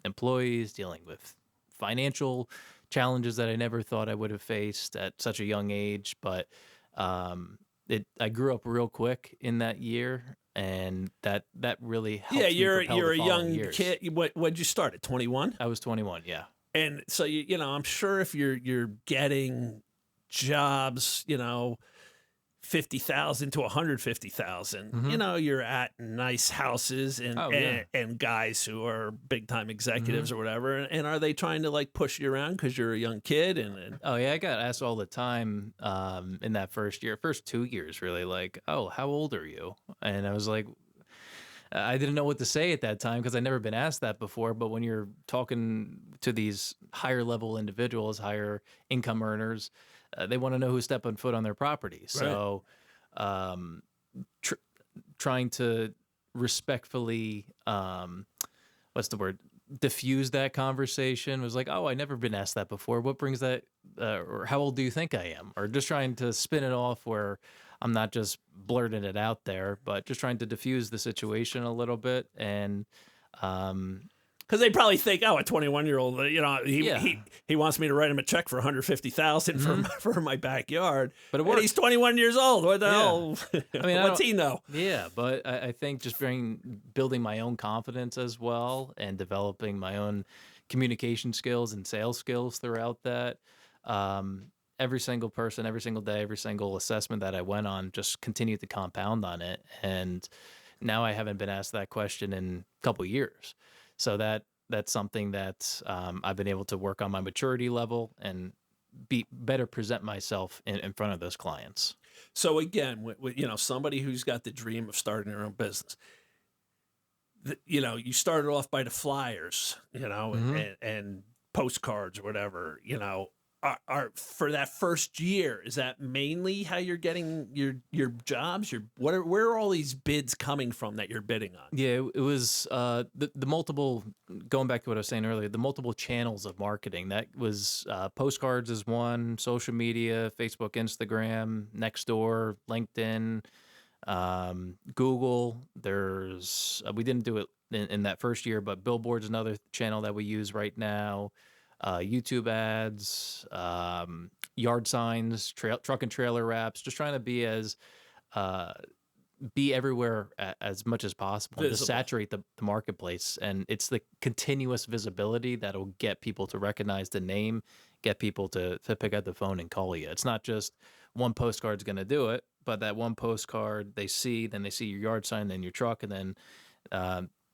employees, dealing with financial challenges that I never thought I would have faced at such a young age. But I grew up real quick in that year, and that really helped me propel you're the a young following years. kid. What'd you start at 21? I was 21, yeah. And so I'm sure if you're getting jobs, 50,000 to 150,000, you're at nice houses and guys who are big time executives or whatever. And are they trying to like push you around because you're a young kid? And Oh yeah, I got asked all the time in that first 2 years, really, like, oh, how old are you? And I was like, I didn't know what to say at that time because I'd never been asked that before. But when you're talking to these higher level individuals, higher income earners, they want to know who's stepping foot on their property. So trying to respectfully, what's the word? Diffuse that conversation was like, oh, I never been asked that before. What brings that? Or how old do you think I am? Or just trying to spin it off where I'm not just blurting it out there, but just trying to diffuse the situation a little bit. And because they probably think, oh, a 21-year-old, he wants me to write him a check for 150,000 for my backyard. But he's 21 years old. What the hell? I mean, what's he know? Yeah, but I think just building my own confidence as well and developing my own communication skills and sales skills throughout that. Every single person, every single day, every single assessment that I went on just continued to compound on it. And now I haven't been asked that question in a couple of years. So that's something that I've been able to work on my maturity level and better present myself in front of those clients. So again, somebody who's got the dream of starting their own business, you started off by the flyers, and postcards or whatever, are for that first year. Is that mainly how you're getting your jobs? Where are all these bids coming from that you're bidding on? Yeah, it was the multiple, going back to what I was saying earlier, the multiple channels of marketing. That was postcards is one, social media, Facebook, Instagram, Nextdoor, LinkedIn, Google. There's we didn't do it in that first year, but billboards is another channel that we use right now. YouTube ads, yard signs, truck and trailer wraps, just trying to be everywhere as much as possible, to saturate the marketplace. And it's the continuous visibility that'll get people to recognize the name, get people to pick up the phone and call you. It's not just one postcard's going to do it, but that one postcard then they see your yard sign, then your truck, and then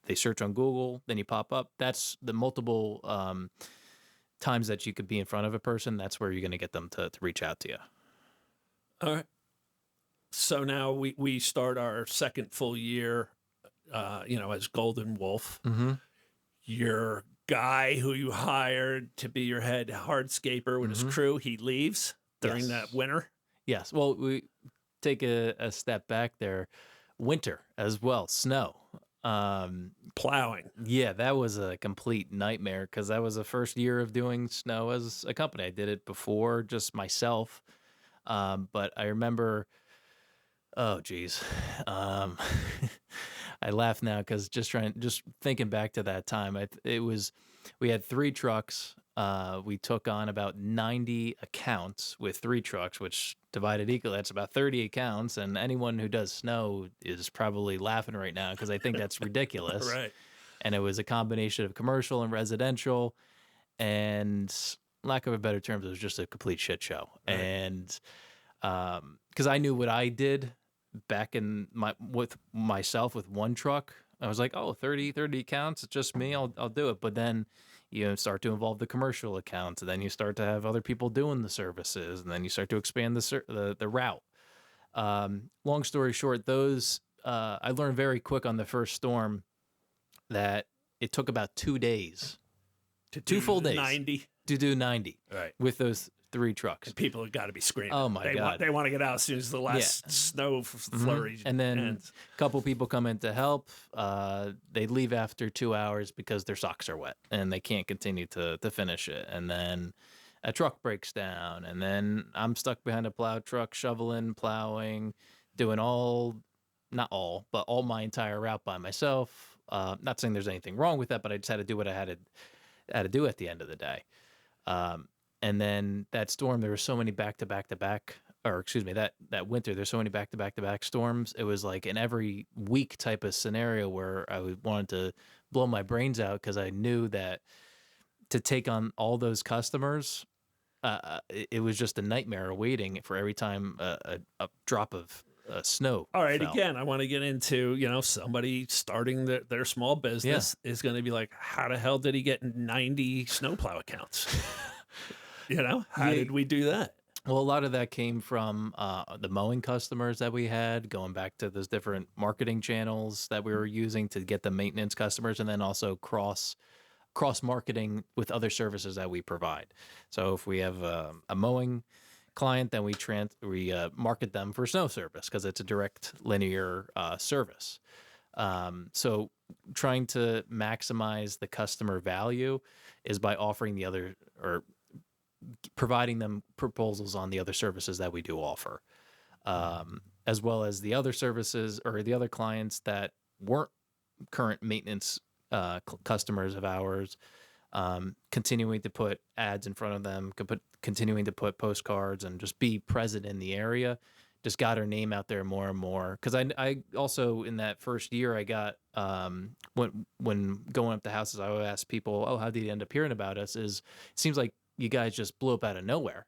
they search on Google, then you pop up. That's the multiple times that you could be in front of a person. That's where you're going to get them to reach out to you. All right. So now we start our second full year, as Golden Wolf. Your guy who you hired to be your head hardscaper with his crew, he leaves during that winter. Yes. Well, we take a step back there. Winter as well, snow. Plowing. Yeah, that was a complete nightmare because that was the first year of doing snow as a company. I did it before just myself. But I remember, oh geez, um, I laugh now because just thinking back to that time, we had 3 trucks. We took on about 90 accounts with 3 trucks, which divided equally, that's about 30 accounts. And anyone who does snow is probably laughing right now because I think that's ridiculous. Right. And it was a combination of commercial and residential, and lack of a better terms, it was just a complete shit show. Right. And because I knew what I did back in with myself with 1 truck, I was like, oh, 30 accounts, it's just me, I'll do it. But then you start to involve the commercial accounts, and then you start to have other people doing the services, and then you start to expand the route. Long story short, those I learned very quick on the first storm that it took about 2 days, To 2 full days 90. to do 90 Right. with those 3 trucks. And people have got to be screaming. Oh, my God. They want to get out as soon as the last snow flurry And then ends. a couple people come in to help. They leave after 2 hours because their socks are wet and they can't continue to finish it. And then a truck breaks down, and then I'm stuck behind a plow truck, shoveling, plowing, doing not all, but all my entire route by myself. Not saying there's anything wrong with that, but I just had to do what I had to do at the end of the day. And then that storm, there were so many back-to-back-to-back, or excuse me, that winter, there's so many back-to-back-to-back storms. It was like an every week type of scenario where I wanted to blow my brains out because I knew that to take on all those customers, it was just a nightmare waiting for every time a drop of snow. All right, fell. again, I want to get into, somebody starting their small business is going to be like, how the hell did he get 90 snowplow accounts? How did we do that? Well, a lot of that came from the mowing customers that we had, going back to those different marketing channels that we were using to get the maintenance customers, and then also cross marketing with other services that we provide. So if we have a mowing client, then we market them for snow service because it's a direct linear service. So trying to maximize the customer value is by offering the other, or providing them proposals on the other services that we do offer, as well as the other services or the other clients that weren't current maintenance customers of ours, continuing to put ads in front of them, continuing to put postcards and just be present in the area. Just got our name out there more and more. Because I also, in that first year, I got, when going up to houses, I would ask people, oh, how did you end up hearing about us? It seems like you guys just blew up out of nowhere.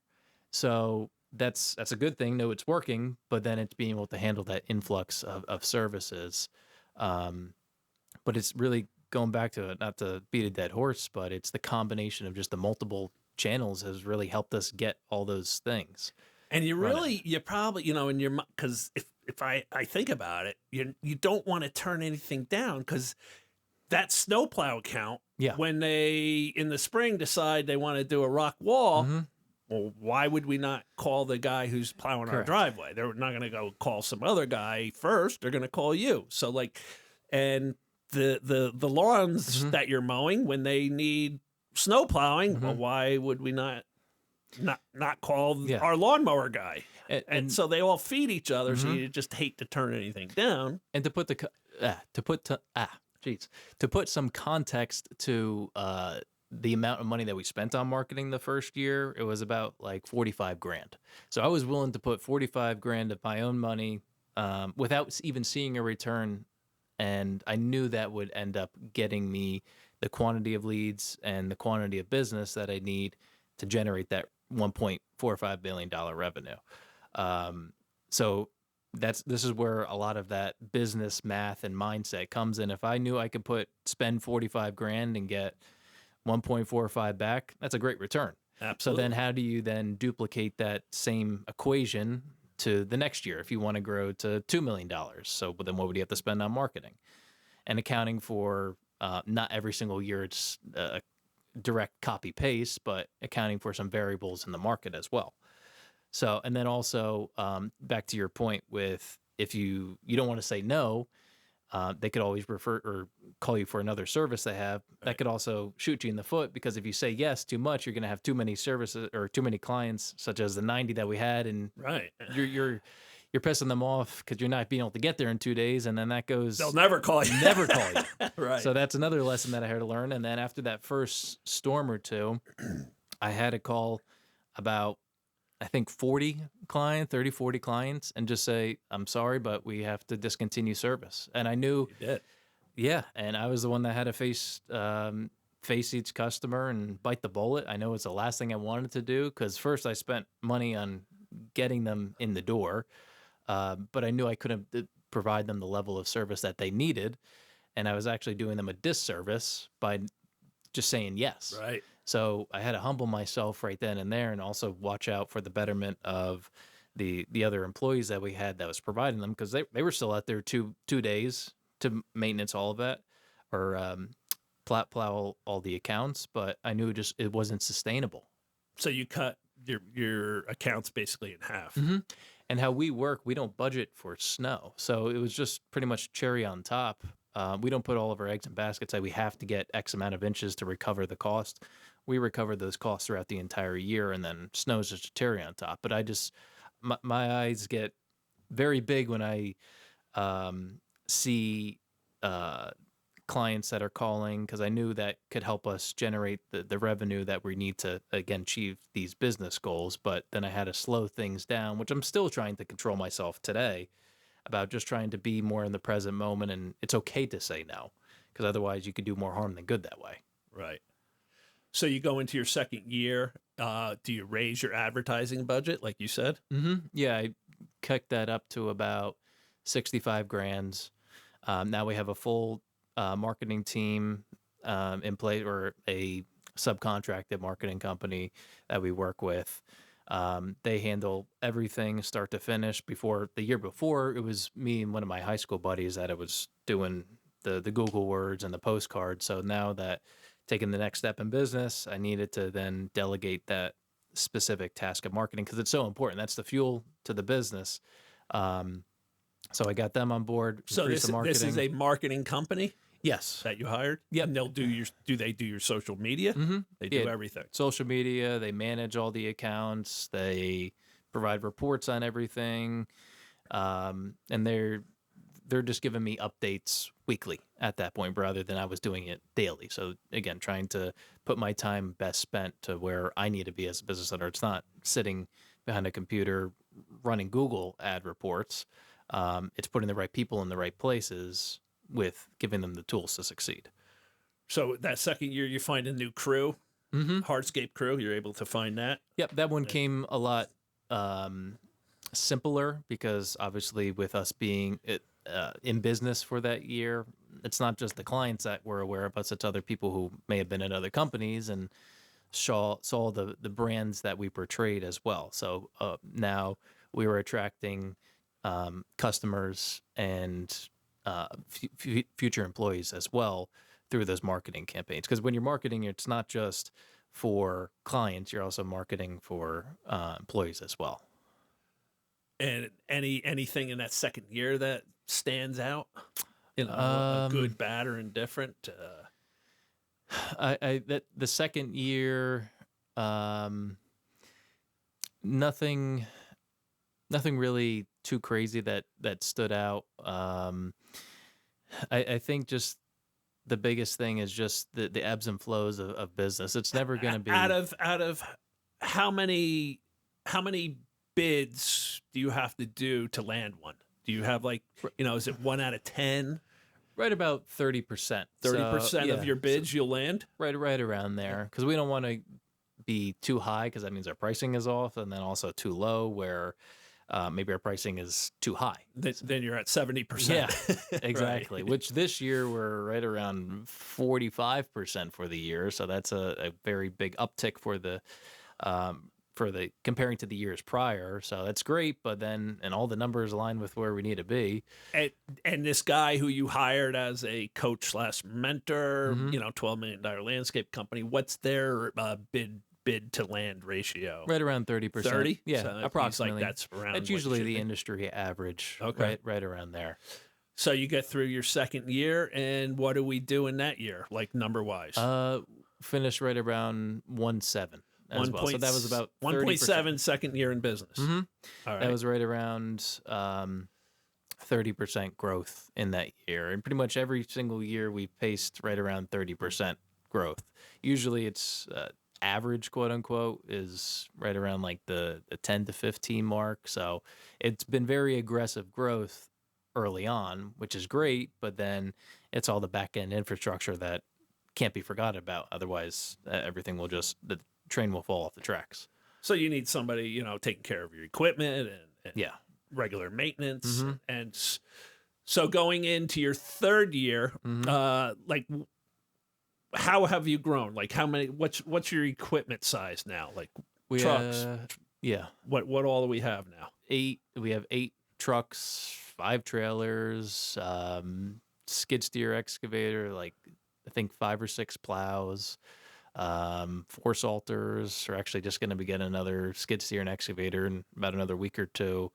So that's a good thing. No, it's working, but then it's being able to handle that influx of services. But it's really going back to it, not to beat a dead horse, but it's the combination of just the multiple channels has really helped us get all those things. And you probably, in your, because if I think about it, you don't want to turn anything down because that snowplow account, when they, in the spring, decide they want to do a rock wall, well, why would we not call the guy who's plowing our driveway? They're not going to go call some other guy first. They're going to call you. So and the lawns that you're mowing, when they need snow plowing, well, why would we not call our lawnmower guy? And so they all feed each other. So you just hate to turn anything down. And to put some context to the amount of money that we spent on marketing the first year, it was about like 45 grand. So I was willing to put 45 grand of my own money without even seeing a return. And I knew that would end up getting me the quantity of leads and the quantity of business that I need to generate that $1.45 billion revenue. So this is where a lot of that business math and mindset comes in. If I knew I could spend 45 grand and get 1.45 back, that's a great return. Absolutely. So then how do you then duplicate that same equation to the next year if you want to grow to $2 million? So then what would you have to spend on marketing? And accounting for not every single year it's direct copy paste, but accounting for some variables in the market as well. So, and then also back to your point with if you don't want to say no, they could always refer or call you for another service they have. That could also shoot you in the foot, because if you say yes too much, you're going to have too many services or too many clients, such as the 90 that we had, and Right. you're pissing them off because you're not being able to get there in 2 days, and then that goes. They'll never call you. Never call you. Right. So that's another lesson that I had to learn. And then after that first storm or two, I had to call about, I think 40 clients and just say, I'm sorry, but we have to discontinue service. And I knew, You did. yeah. And I was the one that had to face each customer and bite the bullet. I know it's the last thing I wanted to do, because first I spent money on getting them in the door. But I knew I couldn't provide them the level of service that they needed. And I was actually doing them a disservice by just saying yes. Right. So I had to humble myself right then and there, and also watch out for the betterment of the other employees that we had that was providing them, because they were still out there 2 days to maintenance all of that, or plow all the accounts. But I knew just it wasn't sustainable. So you cut your accounts basically in half. Mm-hmm. And how we work, we don't budget for snow. So it was just pretty much cherry on top. We don't put all of our eggs in baskets. Say we have to get X amount of inches to recover the cost. We recover those costs throughout the entire year, and then snow is just a cherry on top. But I just, my eyes get very big when I see clients that are calling, because I knew that could help us generate the revenue that we need to, again, achieve these business goals. But then I had to slow things down, which I'm still trying to control myself today, about just trying to be more in the present moment. And it's okay to say no, because otherwise you could do more harm than good that way. Right. So you go into your second year. Do you raise your advertising budget, like you said? Mm-hmm. Yeah, I kicked that up to about 65 grand. Now we have a full marketing team in place, or a subcontracted marketing company that we work with. They handle everything start to finish. The year before, it was me and one of my high school buddies that I was doing the Google words and the postcards. So now that taking the next step in business, I needed to then delegate that specific task of marketing, because it's so important. That's the fuel to the business. So I got them on board. So this is a marketing company? Yes. That you hired? Yep. And do they do your social media? Mm-hmm. They do everything. Social media, they manage all the accounts, they provide reports on everything. And they're just giving me updates weekly at that point, rather than I was doing it daily. So again, trying to put my time best spent to where I need to be as a business owner. It's not sitting behind a computer running Google ad reports. It's putting the right people in the right places, with giving them the tools to succeed. So that second year, you find a new crew, hardscape crew. You're able to find that. Yep, that one came a lot simpler, because obviously with us being in business for that year, it's not just the clients that were aware of us, it's other people who may have been at other companies and saw the brands that we portrayed as well. So now we were attracting customers and future employees as well through those marketing campaigns. Because when you're marketing, it's not just for clients, you're also marketing for employees as well. And anything in that second year that stands out? A good, bad, or indifferent? The second year, nothing really too crazy that stood out. I think just the biggest thing is just the ebbs and flows of business. It's never going to be out of how many bids do you have to do to land one? Do you have is it 1 out of 10? Right about 30%. 30% of your bids you'll land? Right around there, because we don't want to be too high, because that means our pricing is off, and then also too low where maybe our pricing is too high. Then you're at 70%. Yeah, exactly. Right. Which this year we're right around 45% for the year. So that's a very big uptick for the comparing to the years prior. So that's great. But then, and all the numbers align with where we need to be. And this guy who you hired as a coach / mentor, $12 million landscape company, what's their bid to land ratio? Right around 30%. 30? Yeah, so approximately. That's around. That's usually the industry average. Okay. Right around there. So you get through your second year, and what do we do in that year, like number wise? Finished right around 1.7 as well. So that was about 1.7 second year in business. Mm-hmm. All right. That was right around 30% growth in that year. And pretty much every single year we paced right around 30% growth. Usually it's average, quote unquote, is right around like the 10 to 15 mark. So it's been very aggressive growth early on, which is great, but then it's all the back end infrastructure that can't be forgotten about. Otherwise, everything will the train will fall off the tracks. So you need somebody, taking care of your equipment and Yeah. regular maintenance. Mm-hmm. And so going into your third year, like, how have you grown? Like, how many? What's your equipment size now? Like trucks. Yeah. What all do we have now? 8. We have 8 trucks, 5 trailers, skid steer excavator, like I think 5 or 6 plows, 4 salters. We're actually just going to be getting another skid steer and excavator in about another week or two,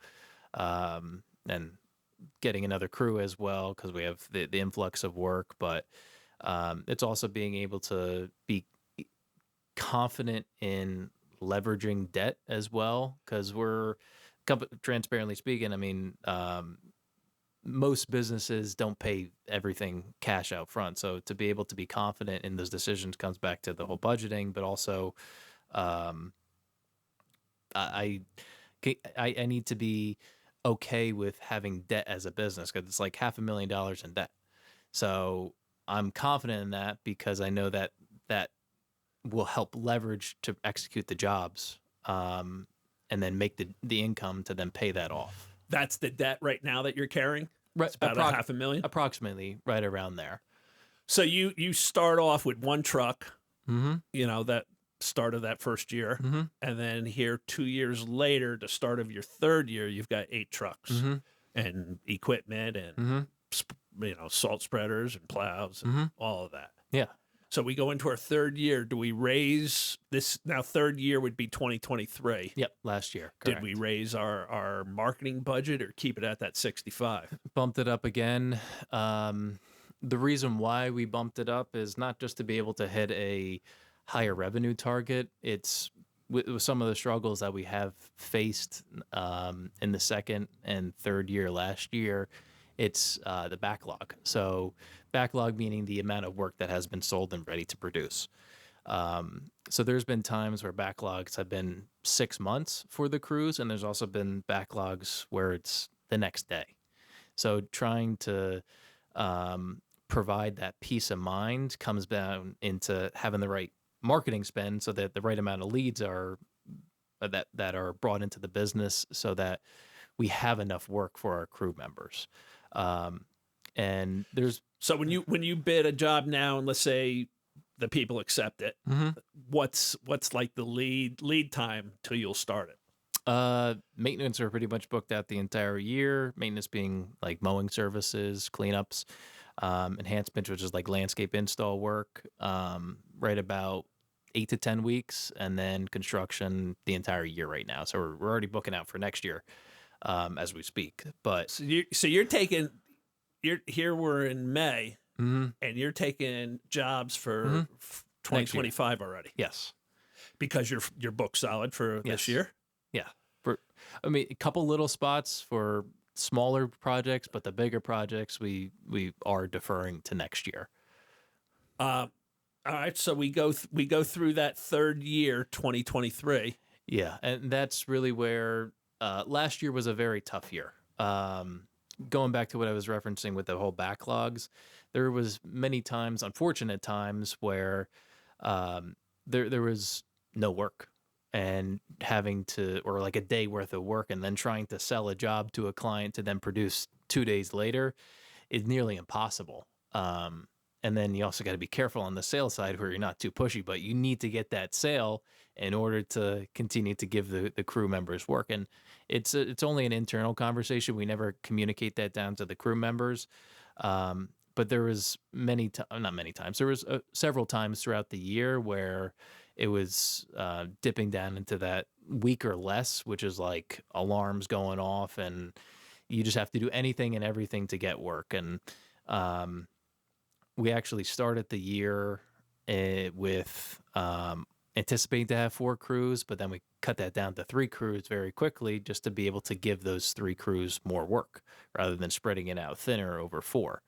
and getting another crew as well because we have the influx of work. But it's also being able to be confident in leveraging debt as well, because we're transparently speaking. I mean, most businesses don't pay everything cash out front. So to be able to be confident in those decisions comes back to the whole budgeting, but also I need to be okay with having debt as a business because it's like $500,000 in debt. So I'm confident in that because I know that will help leverage to execute the jobs, and then make the income to then pay that off. That's the debt right now that you're carrying? Right, it's about $500,000? Approximately right around there. So you start off with 1 truck, Mm-hmm. That start of that first year. Mm-hmm. And then here 2 years later, the start of your third year, you've got 8 trucks Mm-hmm. and equipment and, Mm-hmm. salt spreaders and plows and all of that. Yeah. So we go into our third year. Do we raise this? Now, third year would be 2023. Yep, last year. Did Correct. we raise our marketing budget or keep it at that 65? Bumped it up again. The reason why we bumped it up is not just to be able to hit a higher revenue target. It's with some of the struggles that we have faced in the second and third year last year. It's the backlog. So backlog meaning the amount of work that has been sold and ready to produce. So there's been times where backlogs have been 6 months for the crews, and there's also been backlogs where it's the next day. So trying to provide that peace of mind comes down into having the right marketing spend so that the right amount of leads are that are brought into the business so that we have enough work for our crew members. And there's So when you bid a job now, and let's say the people accept it, what's like the lead time till you'll start it? Maintenance are pretty much booked out the entire year. Maintenance being like mowing services, cleanups, enhancement, which is like landscape install work, right about 8 to 10 weeks, and then construction the entire year right now. So we're already booking out for next year as we speak. But So you're taking here we're in May, and you're taking jobs for 2025 already. Yes, because you're booked solid for this year. Yeah, a couple little spots for smaller projects, but the bigger projects we are deferring to next year. All right, so we go through that third year, 2023. Yeah, and that's really where last year was a very tough year. Going back to what I was referencing with the whole backlogs, there was many times, unfortunate times, where there was no work and having to, or like a day worth of work, and then trying to sell a job to a client to then produce 2 days later is nearly impossible. And then you also got to be careful on the sales side where you're not too pushy, but you need to get that sale in order to continue to give the crew members work. And it's only an internal conversation. We never communicate that down to the crew members. But there was not many times. There was several times throughout the year where it was dipping down into that week or less, which is like alarms going off and you just have to do anything and everything to get work. And we actually started the year with anticipating to have 4 crews, but then we cut that down to 3 crews very quickly just to be able to give those 3 crews more work rather than spreading it out thinner over 4.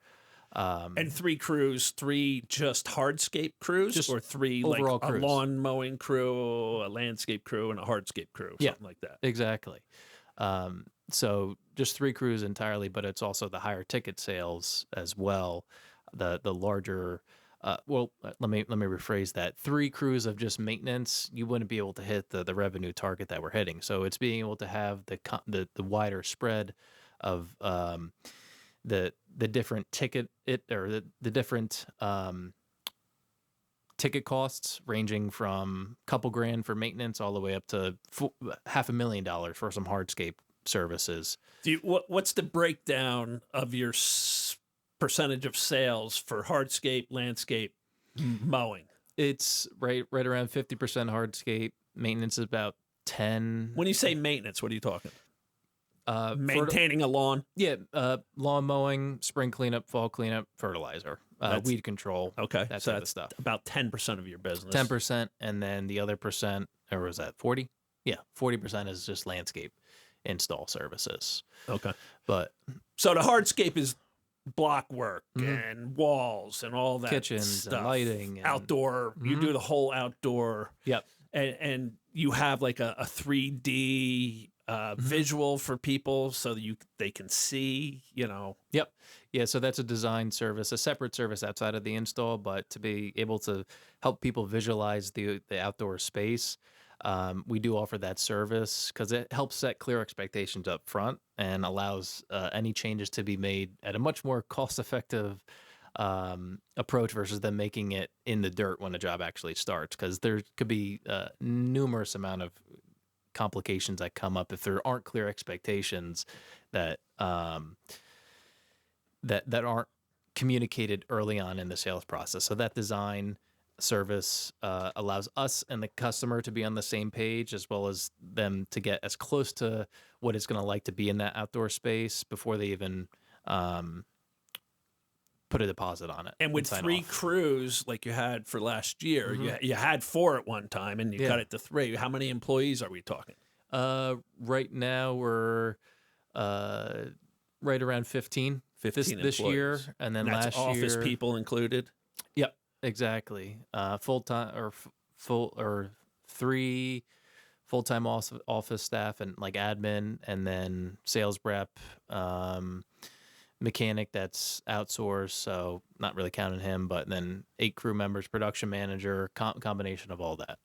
And 3 crews, 3 just hardscape crews, Just or 3 like overall a crews. lawn mowing crew, a landscape crew, and a hardscape crew, something like that. Exactly. So just 3 crews entirely, but it's also the higher ticket sales as well. The larger, let me rephrase that. 3 crews of just maintenance, you wouldn't be able to hit the revenue target that we're hitting. So it's being able to have the wider spread of the different the different ticket costs, ranging from a couple grand for maintenance all the way up to $500,000 for some hardscape services. What's the breakdown of your percentage of sales for hardscape, landscape, mowing? It's right around 50% hardscape. Maintenance is about 10. When you say maintenance, what are you talking? Maintaining a lawn? Yeah, lawn mowing, spring cleanup, fall cleanup, fertilizer, weed control. Okay, that so type of that's stuff. about 10% of your business. 10%, and then the other percent, or was that 40? Yeah, 40% is just landscape install services. Okay, but so the hardscape is block work and walls and all that kitchens stuff, and lighting, and outdoor. You do the whole outdoor. Yep. And you have like a 3D visual for people so that they can see, Yep. Yeah, so that's a design service, a separate service outside of the install, but to be able to help people visualize the outdoor space, we do offer that service because it helps set clear expectations up front and allows any changes to be made at a much more cost-effective approach versus them making it in the dirt when a job actually starts, because there could be numerous amount of complications that come up if there aren't clear expectations that that aren't communicated early on in the sales process. So that design service allows us and the customer to be on the same page, as well as them to get as close to what it's going to like to be in that outdoor space before they even put a deposit on it. And with 3 crews like you had for last year, you had 4 at one time and you cut it to 3. How many employees are we talking? Right now we're right around 15 this year, and then that's last office year people included. Yep, exactly. Full-time or 3 full-time office staff and like admin, and then sales rep, mechanic that's outsourced, so not really counting him, but then 8 crew members, production manager, combination of all that.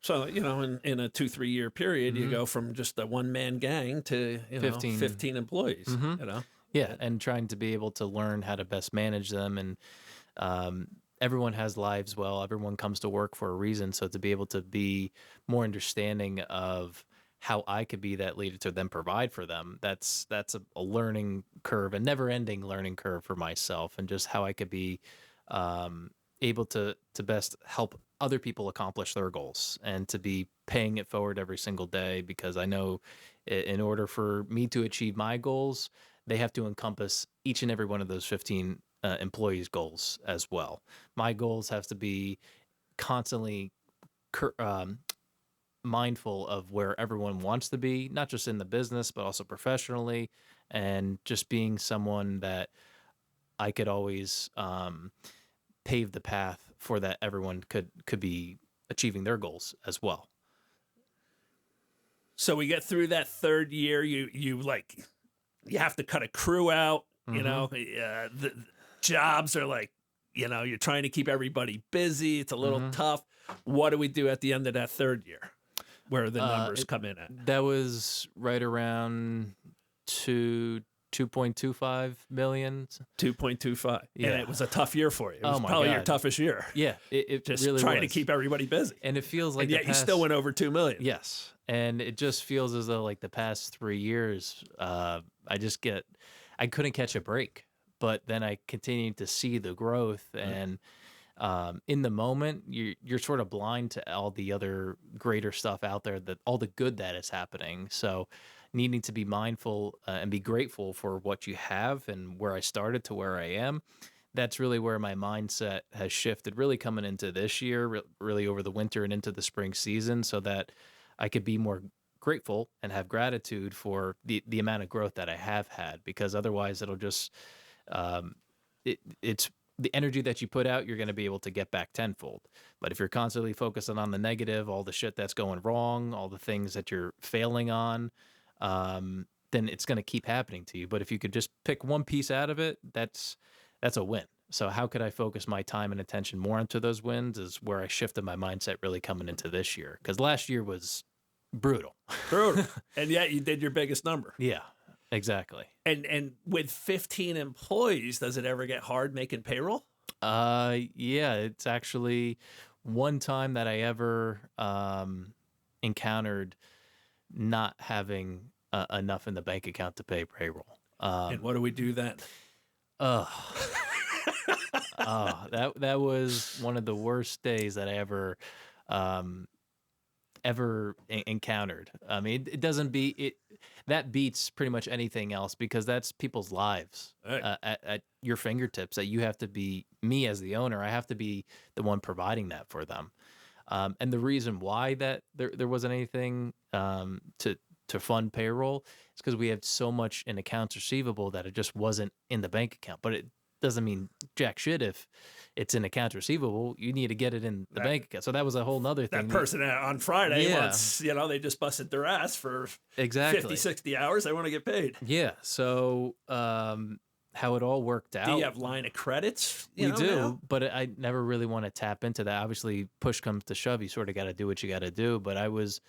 So, in a 2-3 year period, you go from just a one-man gang to 15 employees. Yeah, and trying to be able to learn how to best manage them. And everyone has lives. Well, everyone comes to work for a reason. So to be able to be more understanding of how I could be that leader to then provide for them, that's a learning curve, a never-ending learning curve for myself, and just how I could be able to best help other people accomplish their goals, and to be paying it forward every single day, because I know in order for me to achieve my goals, they have to encompass each and every one of those 15 employees' goals as well. My goals have to be constantly mindful of where everyone wants to be, not just in the business, but also professionally, and just being someone that I could always pave the path for that everyone could be achieving their goals as well. So we get through that 3rd year, you have to cut a crew out, the jobs are like, you're trying to keep everybody busy. It's a little tough. What do we do at the end of that 3rd year where the numbers come in at? That was right around 2.25 million. 2.25. Yeah. And it was a tough year for you. It was my probably God. your toughest year. Yeah, it Just really trying was. to keep everybody busy. And it feels like and yet you still went over 2 million. Yes. And it just feels as though like the past 3 years, I couldn't catch a break. But then I continued to see the growth, and in the moment, you're sort of blind to all the other greater stuff out there, that all the good that is happening. So needing to be mindful and be grateful for what you have and where I started to where I am. That's really where my mindset has shifted, really coming into this year, really over the winter and into the spring season, so that I could be more grateful and have gratitude for the amount of growth that I have had, because otherwise it'll just um, it's the energy that you put out, you're going to be able to get back tenfold. But if you're constantly focusing on the negative, all the shit that's going wrong, all the things that you're failing on, then it's going to keep happening to you. But if you could just pick one piece out of it, that's a win. So how could I focus my time and attention more into those wins is where I shifted my mindset really coming into this year. Because last year was brutal. Brutal. And yet you did your biggest number. Yeah, exactly. And with 15 employees, does it ever get hard making payroll? Yeah, it's actually one time that I ever encountered not having enough in the bank account to pay payroll. And what do we do then? Uh, that was one of the worst days that I ever encountered. I mean, it doesn't beat it. That beats pretty much anything else, because that's people's lives Right. at your fingertips. That you have to be, me as the owner, I have to be the one providing that for them. And the reason why that there wasn't anything to fund payroll is because we had so much in accounts receivable that it just wasn't in the bank account. But it doesn't mean jack shit if it's in accounts receivable. You need to get it in the bank account. So that was a whole nother thing. That person on Friday Yeah. wants, they just busted their ass for Exactly 50, 60 hours. They want to get paid. Yeah. So how it all worked out. Do you have line of credits? We do, now? but I never really want to tap into that. Obviously, push comes to shove. You sort of got to do what you got to do. But I was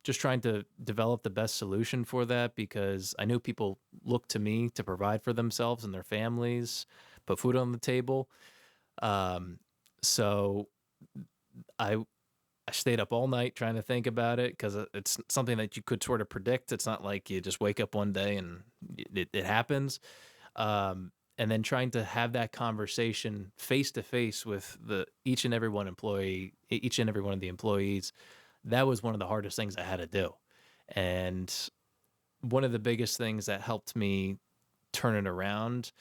just trying to develop the best solution for that, because I knew people look to me to provide for themselves and their families, put food on the table. So I stayed up all night trying to think about it, because it's something that you could sort of predict. It's not like you just wake up one day and it happens. And then trying to have that conversation face to face with each and every one of the employees. That was one of the hardest things I had to do. And one of the biggest things that helped me turn it around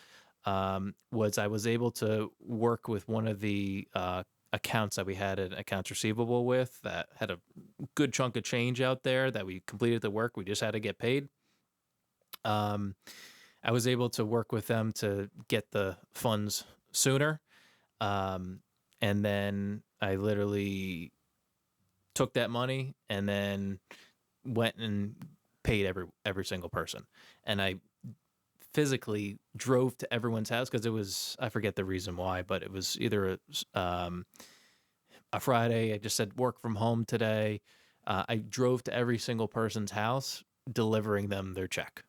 was I was able to work with one of the accounts that we had an accounts receivable with that had a good chunk of change out there that we completed the work. We just had to get paid. I was able to work with them to get the funds sooner. And then I literally took that money and then went and paid every single person. And I physically drove to everyone's house, because it was, I forget the reason why, but it was either a Friday. I just said work from home today. I drove to every single person's house, delivering them their check.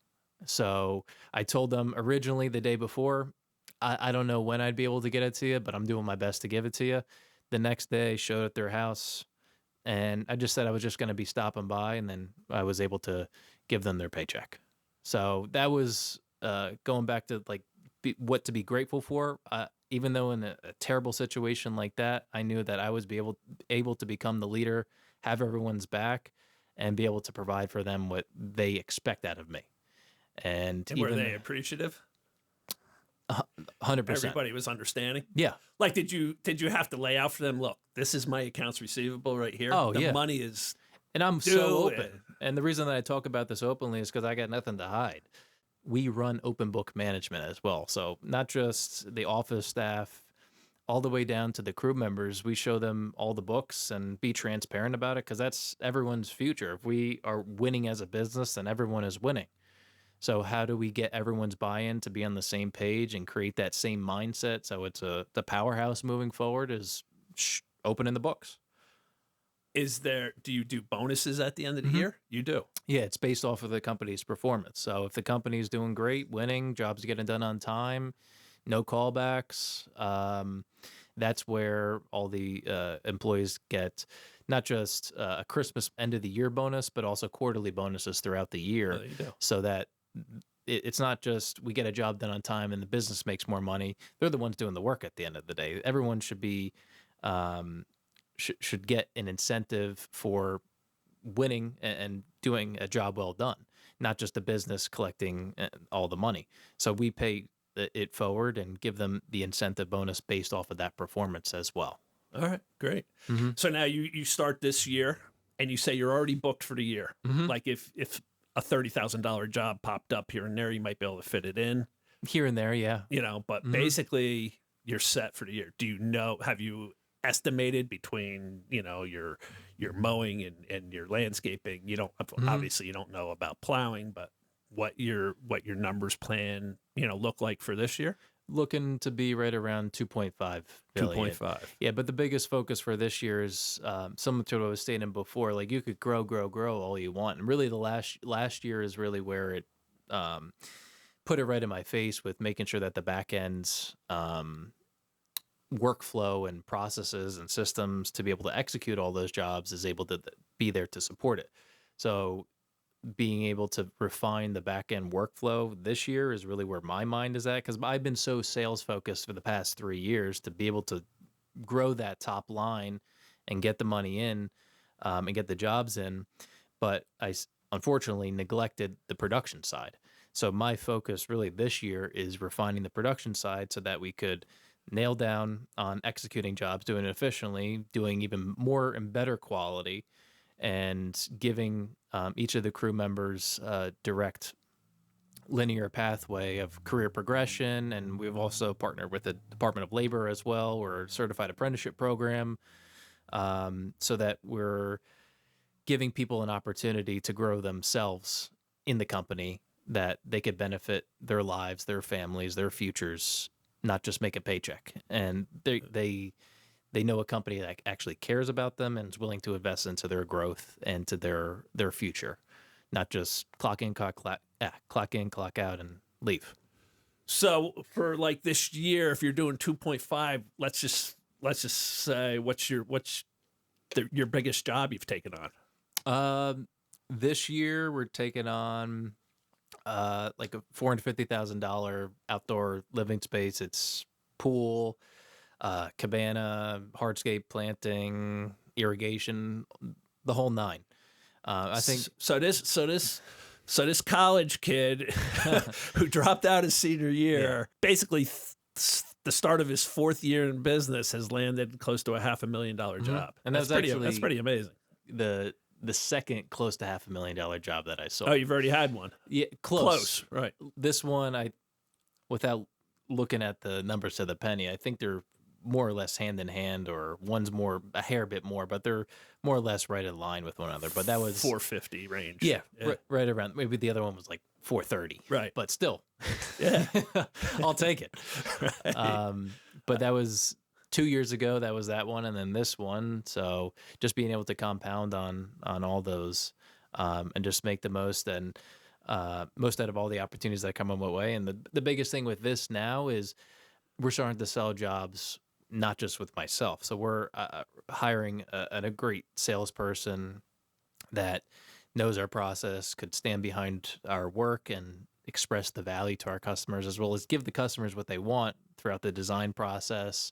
So I told them originally the day before, I don't know when I'd be able to get it to you, but I'm doing my best to give it to you. The next day, showed at their house, and I just said I was just going to be stopping by, and then I was able to give them their paycheck. So that was going back to what to be grateful for. Even though in a terrible situation like that, I knew that I was able to become the leader, have everyone's back, and be able to provide for them what they expect out of me. And were they appreciative? 100%. Everybody was understanding. Yeah. Like, did you have to lay out for them? Look, this is my accounts receivable right here. Oh, the yeah. money is. And I'm so open. And the reason that I talk about this openly is because I got nothing to hide. We run open book management as well. So not just the office staff, all the way down to the crew members. We show them all the books and be transparent about it, because that's everyone's future. If we are winning as a business, then everyone is winning. So how do we get everyone's buy-in to be on the same page and create that same mindset so it's the powerhouse moving forward is opening the books. Do you do bonuses at the end of the year? You do. Yeah, it's based off of the company's performance. So if the company is doing great, winning, jobs getting done on time, no callbacks, that's where all the employees get not just a Christmas end of the year bonus, but also quarterly bonuses throughout the year. Oh, you do. So that it's not just we get a job done on time and the business makes more money. They're the ones doing the work at the end of the day. Everyone should be should get an incentive for winning and doing a job well done, not just a business collecting all the money. So we pay it forward and give them the incentive bonus based off of that performance as well. All right, great. So now you start this year, and you say you're already booked for the year. Like if a $30,000 job popped up here and there, you might be able to fit it in Here and there, yeah. But basically you're set for the year. Have you estimated between, your mowing and your landscaping? You don't, obviously you don't know about plowing, but what your numbers plan, look like for this year? Looking to be right around 2.5 billion. 2.5. Yeah, but the biggest focus for this year is similar to what I was stating before. Like you could grow all you want, and really the last year is really where it put it right in my face with making sure that the back end's workflow and processes and systems to be able to execute all those jobs is able to be there to support it. So being able to refine the back end workflow this year is really where my mind is at, because I've been so sales focused for the past 3 years to be able to grow that top line and get the money in and get the jobs in. But I unfortunately neglected the production side. So my focus really this year is refining the production side so that we could nail down on executing jobs, doing it efficiently, doing even more and better quality, and giving each of the crew members a direct linear pathway of career progression. And we've also partnered with the Department of Labor as well, or a certified apprenticeship program, so that we're giving people an opportunity to grow themselves in the company, that they could benefit their lives, their families, their futures, not just make a paycheck. And they know a company that actually cares about them and is willing to invest into their growth and to their future, not just clock in, clock out, and leave. So for like this year, if you're doing 2.5, let's just say what's your biggest job you've taken on? This year we're taking on like a $450,000 outdoor living space. It's pool, cabana, hardscape planting, irrigation, the whole nine. I think so. This college kid who dropped out his senior year, basically the start of his fourth year in business, has landed close to a $500,000 job, and that's pretty amazing. The second close to $500,000 job that I sold. Oh, you've already had one. Yeah, close. Right. This one, without looking at the numbers to the penny, I think they're more or less hand in hand, or one's a hair bit more, but they're more or less right in line with one another. But that was 450 range. Yeah. Right around. Maybe the other one was like 430. Right. But still, yeah, I'll take it. Right. But that was 2 years ago. That was that one, and then this one. So just being able to compound on all those, and just make the most and most out of all the opportunities that come my way. And the biggest thing with this now is we're starting to sell jobs, not just with myself. So we're hiring a great salesperson that knows our process, could stand behind our work and express the value to our customers, as well as give the customers what they want throughout the design process,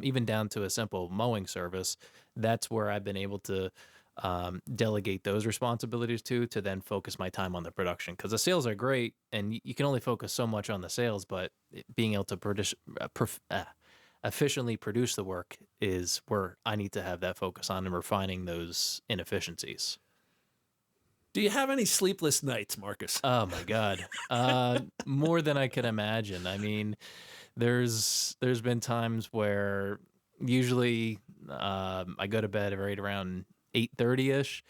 even down to a simple mowing service. That's where I've been able to delegate those responsibilities to then focus my time on the production, because the sales are great and you can only focus so much on the sales, but being able to efficiently produce the work is where I need to have that focus on, and refining those inefficiencies. Do you have any sleepless nights, Marcus? Oh my God. More than I could imagine. I mean, there's been times where usually I go to bed right around 8:30-ish.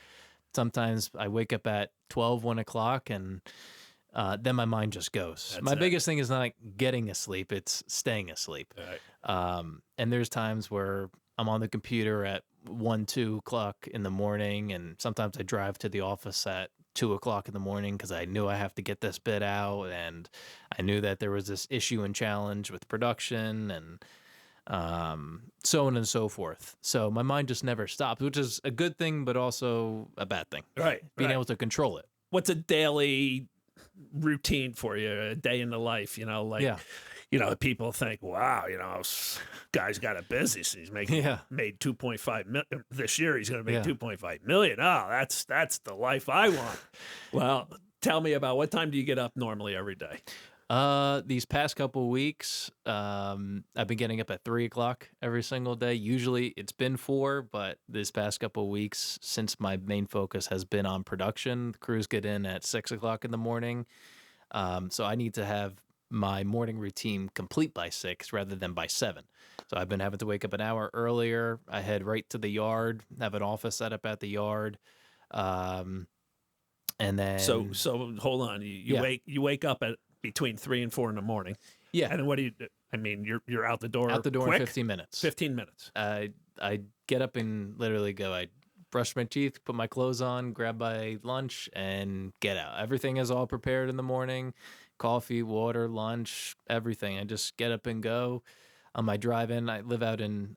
Sometimes I wake up at 12, 1 o'clock, and then my mind just goes. My biggest thing is not like getting asleep, it's staying asleep. Right. And there's times where I'm on the computer at 1, 2 o'clock in the morning, and sometimes I drive to the office at 2 o'clock in the morning because I knew I have to get this bit out, and I knew that there was this issue and challenge with production, and so on and so forth. So my mind just never stops, which is a good thing, but also a bad thing. Right. Being able to control it. What's a daily routine for you, a day in the life, people think, wow, guy's got a business. He's made 2.5 million this year. He's going to make 2.5 million. Oh, that's the life I want. Well, tell me about, what time do you get up normally every day? These past couple weeks, I've been getting up at 3 o'clock every single day. Usually it's been 4, but this past couple weeks, since my main focus has been on production, the crews get in at 6 o'clock in the morning. So I need to have my morning routine complete by 6 rather than by 7. So I've been having to wake up an hour earlier. I head right to the yard, have an office set up at the yard. And then so hold on. You wake up at between 3 and 4 in the morning. Yeah. And then what do you do? I mean, you're out the door. Out the door quick? in 15 minutes. 15 minutes. I get up and literally go. I brush my teeth, put my clothes on, grab my lunch, and get out. Everything is all prepared in the morning. Coffee, water, lunch, everything. I just get up and go. On my drive in, I live out in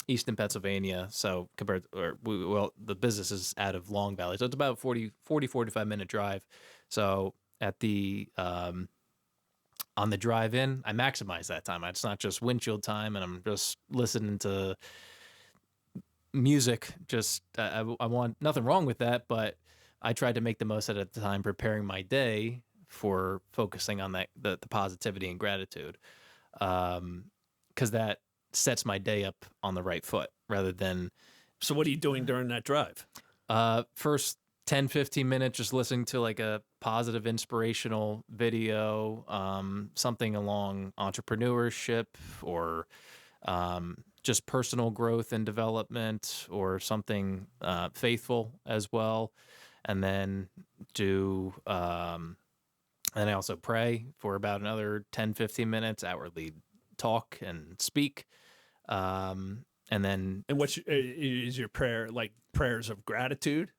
Easton, Pennsylvania. So the business is out of Long Valley. So it's about 45-minute drive. So at the on the drive in, I maximize that time. It's not just windshield time, and I'm just listening to music. Just I want nothing wrong with that, but I tried to make the most out of the time preparing my day for focusing on the positivity and gratitude, because that sets my day up on the right foot rather than. So what are you doing during that drive? First 10-15 minutes just listening to like a positive inspirational video, something along entrepreneurship or just personal growth and development, or something faithful as well. And then and I also pray for about another 10-15 minutes, outwardly talk and speak. And what's is your prayer, like prayers of gratitude?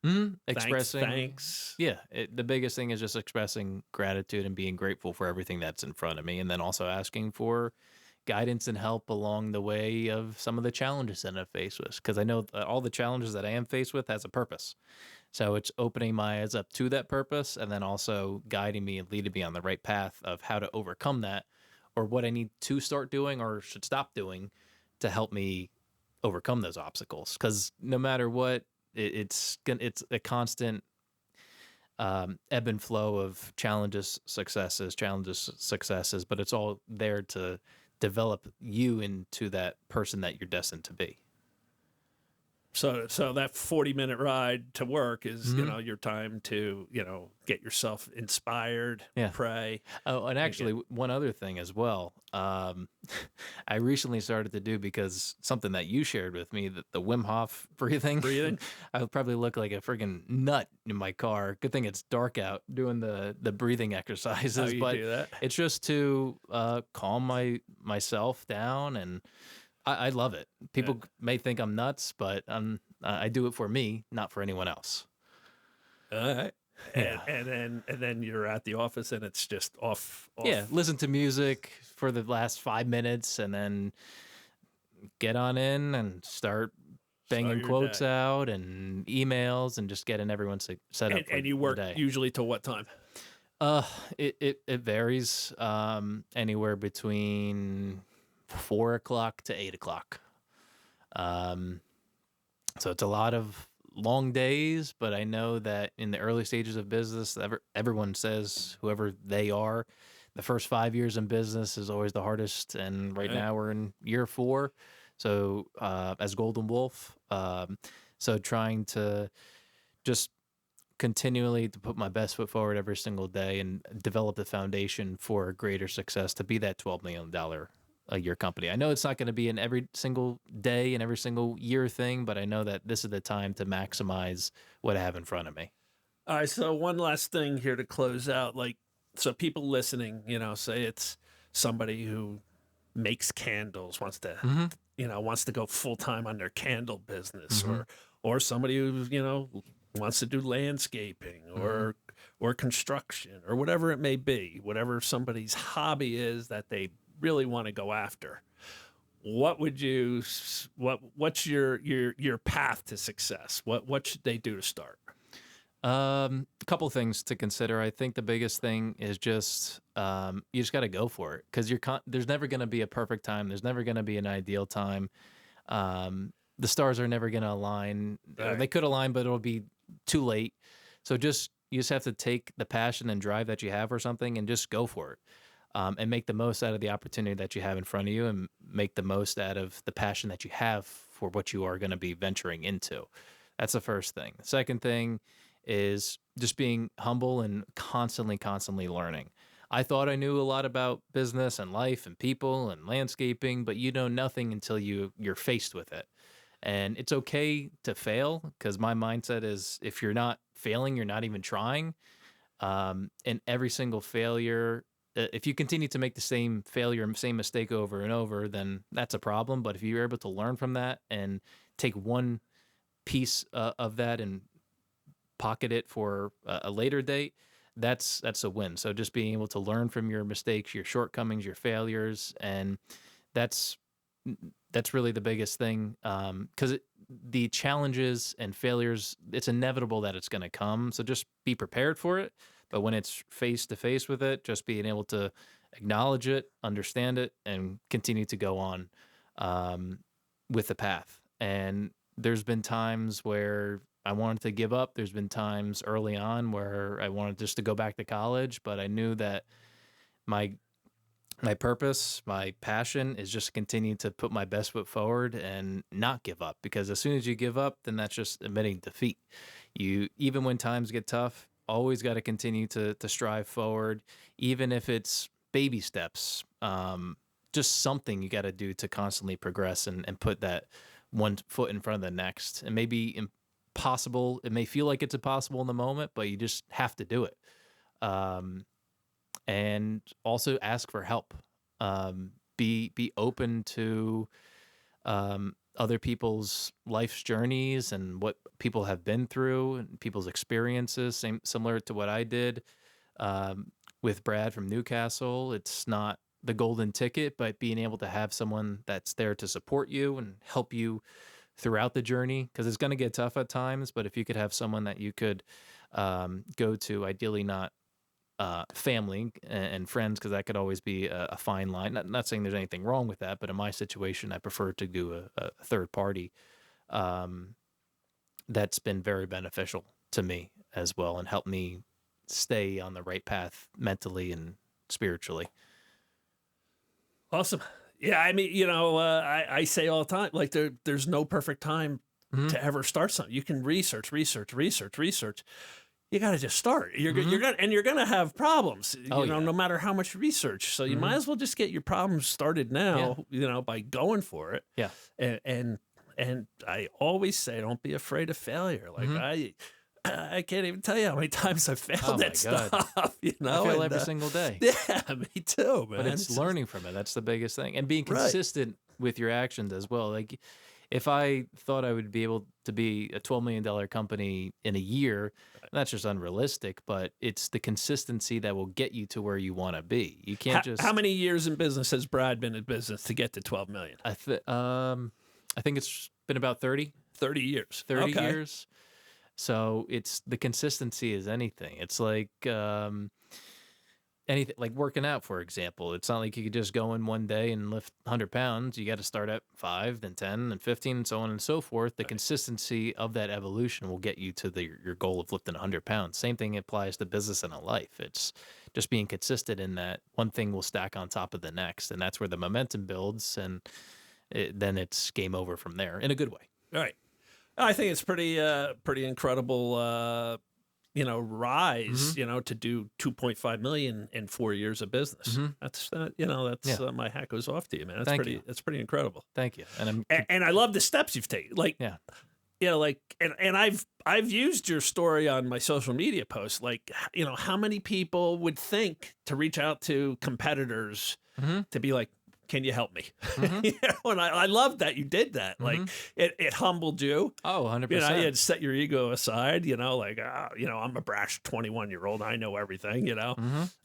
Expressing thanks. Yeah, the biggest thing is just expressing gratitude and being grateful for everything that's in front of me, and then also asking for guidance and help along the way of some of the challenges that I'm faced with, because I know that all the challenges that I am faced with has a purpose. So it's opening my eyes up to that purpose, and then also guiding me and leading me on the right path of how to overcome that, or what I need to start doing or should stop doing to help me overcome those obstacles. Because no matter what, it's a constant ebb and flow of challenges, successes, but it's all there to develop you into that person that you're destined to be. So that 40-minute ride to work is, your time to, get yourself inspired, pray. Oh, and actually one other thing as well. I recently started to do, because something that you shared with me, that the Wim Hof breathing. I would probably look like a friggin' nut in my car. Good thing it's dark out doing the breathing exercises. Oh, you but do that? It's just to calm myself down, and I love it. People may think I'm nuts, but I do it for me, not for anyone else. All right. And then you're at the office, and it's just off. Yeah, listen to music for the last 5 minutes, and then get on in and start banging quotes out and emails, and just getting everyone set up. And you work the day. Usually till what time? It varies. Anywhere between 4 o'clock to 8 o'clock. So it's a lot of long days, but I know that in the early stages of business, everyone says, whoever they are, the first 5 years in business is always the hardest. And right now we're in year 4. So, as Golden Wolf, so trying to just continually to put my best foot forward every single day and develop the foundation for greater success to be that $12 million a year company. I know it's not going to be an every single day and every single year thing, but I know that this is the time to maximize what I have in front of me. All right. So one last thing here to close out. So people listening, say it's somebody who makes candles, wants to, wants to go full time on their candle business, or somebody who, wants to do landscaping or construction or whatever it may be, whatever somebody's hobby is that they really want to go after. What's your path to success? What should they do to start? A couple things to consider. I think the biggest thing is just you just got to go for it because there's never going to be a perfect time. There's never going to be an ideal time. The stars are never going to align. Or they could align, but it'll be too late. So you just have to take the passion and drive that you have for something and just go for it. And make the most out of the opportunity that you have in front of you and make the most out of the passion that you have for what you are going to be venturing into. That's the first thing. The second thing is just being humble and constantly learning. I thought I knew a lot about business and life and people and landscaping, but you know nothing until you're faced with it. And it's okay to fail because my mindset is if you're not failing, you're not even trying. And every single failure, if you continue to make the same failure and same mistake over and over, then that's a problem. But if you're able to learn from that and take one piece of that and pocket it for a later date, that's a win. So just being able to learn from your mistakes, your shortcomings, your failures, and that's really the biggest thing. Because the challenges and failures, it's inevitable that it's going to come. So just be prepared for it. But when it's face to face with it, just being able to acknowledge it, understand it, and continue to go on with the path. And there's been times where I wanted to give up. There's been times early on where I wanted just to go back to college, but I knew that my purpose, my passion is just to continue to put my best foot forward and not give up. Because as soon as you give up, then that's just admitting defeat. Even when times get tough, always got to continue to strive forward, even if it's baby steps. Just something you got to do to constantly progress and put that one foot in front of the next. And maybe impossible. It may feel like it's impossible in the moment, but you just have to do it. And also ask for help. Be open to other people's life's journeys and what people have been through and people's experiences. Similar to what I did with Brad from Newcastle. It's not the golden ticket, but being able to have someone that's there to support you and help you throughout the journey, because it's going to get tough at times. But if you could have someone that you could go to, ideally not family and friends, because that could always be a fine line. Not saying there's anything wrong with that, but in my situation, I prefer to do a third party. That's been very beneficial to me as well and helped me stay on the right path mentally and spiritually. Awesome. Yeah, I mean, I say all the time, like there's no perfect time to ever start something. You can research. You got to just start. You're gonna have problems, no matter how much research. So you might as well just get your problems started now, by going for it. Yeah. And I always say, don't be afraid of failure. Like I can't even tell you how many times I failed at stuff. I fail every single day. Yeah, me too, man. But it's learning from it. That's the biggest thing, and being consistent with your actions as well. Like, if I thought I would be able to be a $12 million company in a year, that's just unrealistic. But it's the consistency that will get you to where you want to be. You can't just. How many years in business has Brad been in business to get to 12 million? I think it's been about 30. 30 years. 30 years. So it's the consistency is anything. It's like anything, like working out, for example. It's not like you could just go in one day and lift 100 pounds. You got to start at 5, then 10, then 15, and so on and so forth. The consistency of that evolution will get you to your goal of lifting 100 pounds. Same thing applies to business and a life. It's just being consistent in that one thing will stack on top of the next. And that's where the momentum builds. And then it's game over from there in a good way. All right. I think it's pretty incredible, rise, to do 2.5 million in 4 years of business. That's my hat goes off to you, man. That's pretty incredible. Thank you. And I love the steps you've taken. And I've used your story on my social media posts. Like, how many people would think to reach out to competitors to be like, can you help me? And I love that you did that. Like it humbled you. Oh, 100%. You had to set your ego aside, I'm a brash 21-year-old. I know everything,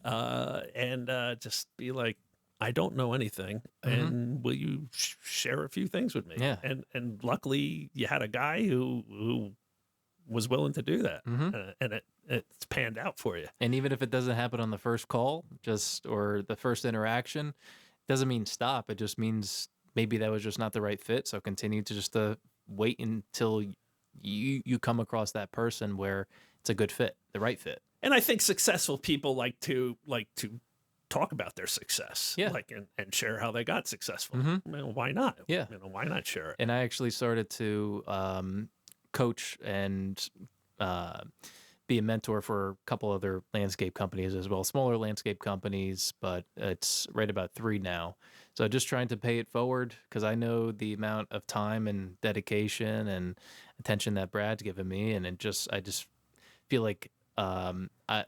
and just be like, I don't know anything. And will you share a few things with me? Yeah. And luckily you had a guy who was willing to do that, and it's panned out for you. And even if it doesn't happen on the first call, or the first interaction, doesn't mean stop. It just means maybe that was just not the right fit. So continue to just wait until you come across that person where it's a good fit, the right fit. And I think successful people like to talk about their success, and share how they got successful. Why not? Yeah, why not share it? And I actually started to coach and be a mentor for a couple other landscape companies as well, smaller landscape companies, but it's right about 3 now. So just trying to pay it forward, because I know the amount of time and dedication and attention that Brad's given me, and I just feel like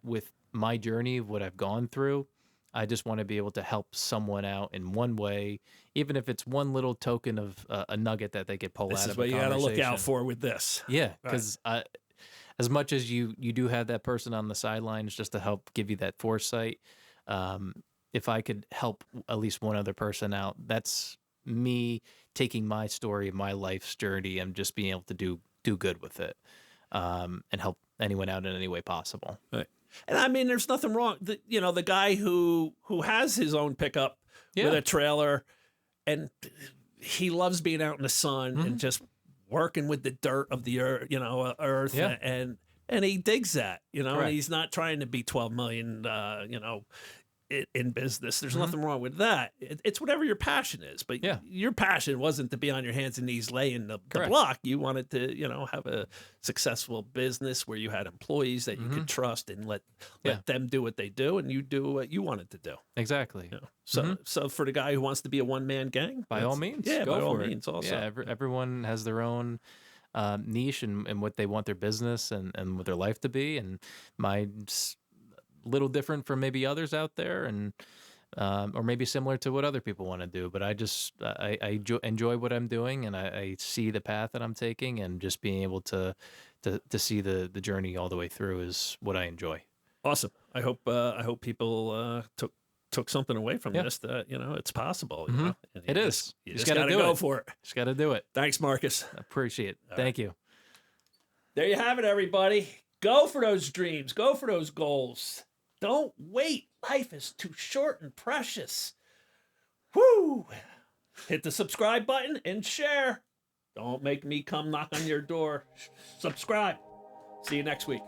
with my journey, what I've gone through, I just want to be able to help someone out in one way, even if it's one little token of a nugget that they could pull out of a conversation. This is what you got to look out for with this. Yeah, because as much as you do have that person on the sidelines just to help give you that foresight, if I could help at least one other person out, that's me taking my story, my life's journey, and just being able to do good with it, and help anyone out in any way possible. Right. And I mean, there's nothing wrong. The guy who has his own pickup with a trailer, and he loves being out in the sun and just working with the dirt of the earth, earth, and he digs that, and he's not trying to be 12 million, in business. There's nothing wrong with that. It's whatever your passion is, but your passion wasn't to be on your hands and knees laying the block. You wanted to, have a successful business where you had employees that you could trust and let them do what they do, and you do what you wanted to do. Exactly. So for the guy who wants to be a one-man gang, by all means, go by all means. Also, everyone has their own niche and what they want their business and what their life to be, and mine's little different from maybe others out there, and or maybe similar to what other people want to do, but I enjoy what I'm doing, and I see the path that I'm taking, and just being able to see the journey all the way through is what I enjoy. Awesome. I hope people took something away from this, that it's possible. It is. You just got to go for it. Just got to do it. Thanks, Marcus. I appreciate it. Thank you. There you have it, everybody. Go for those dreams. Go for those goals. Don't wait. Life is too short and precious. Woo! Hit the subscribe button and share. Don't make me come knock on your door. Subscribe. See you next week.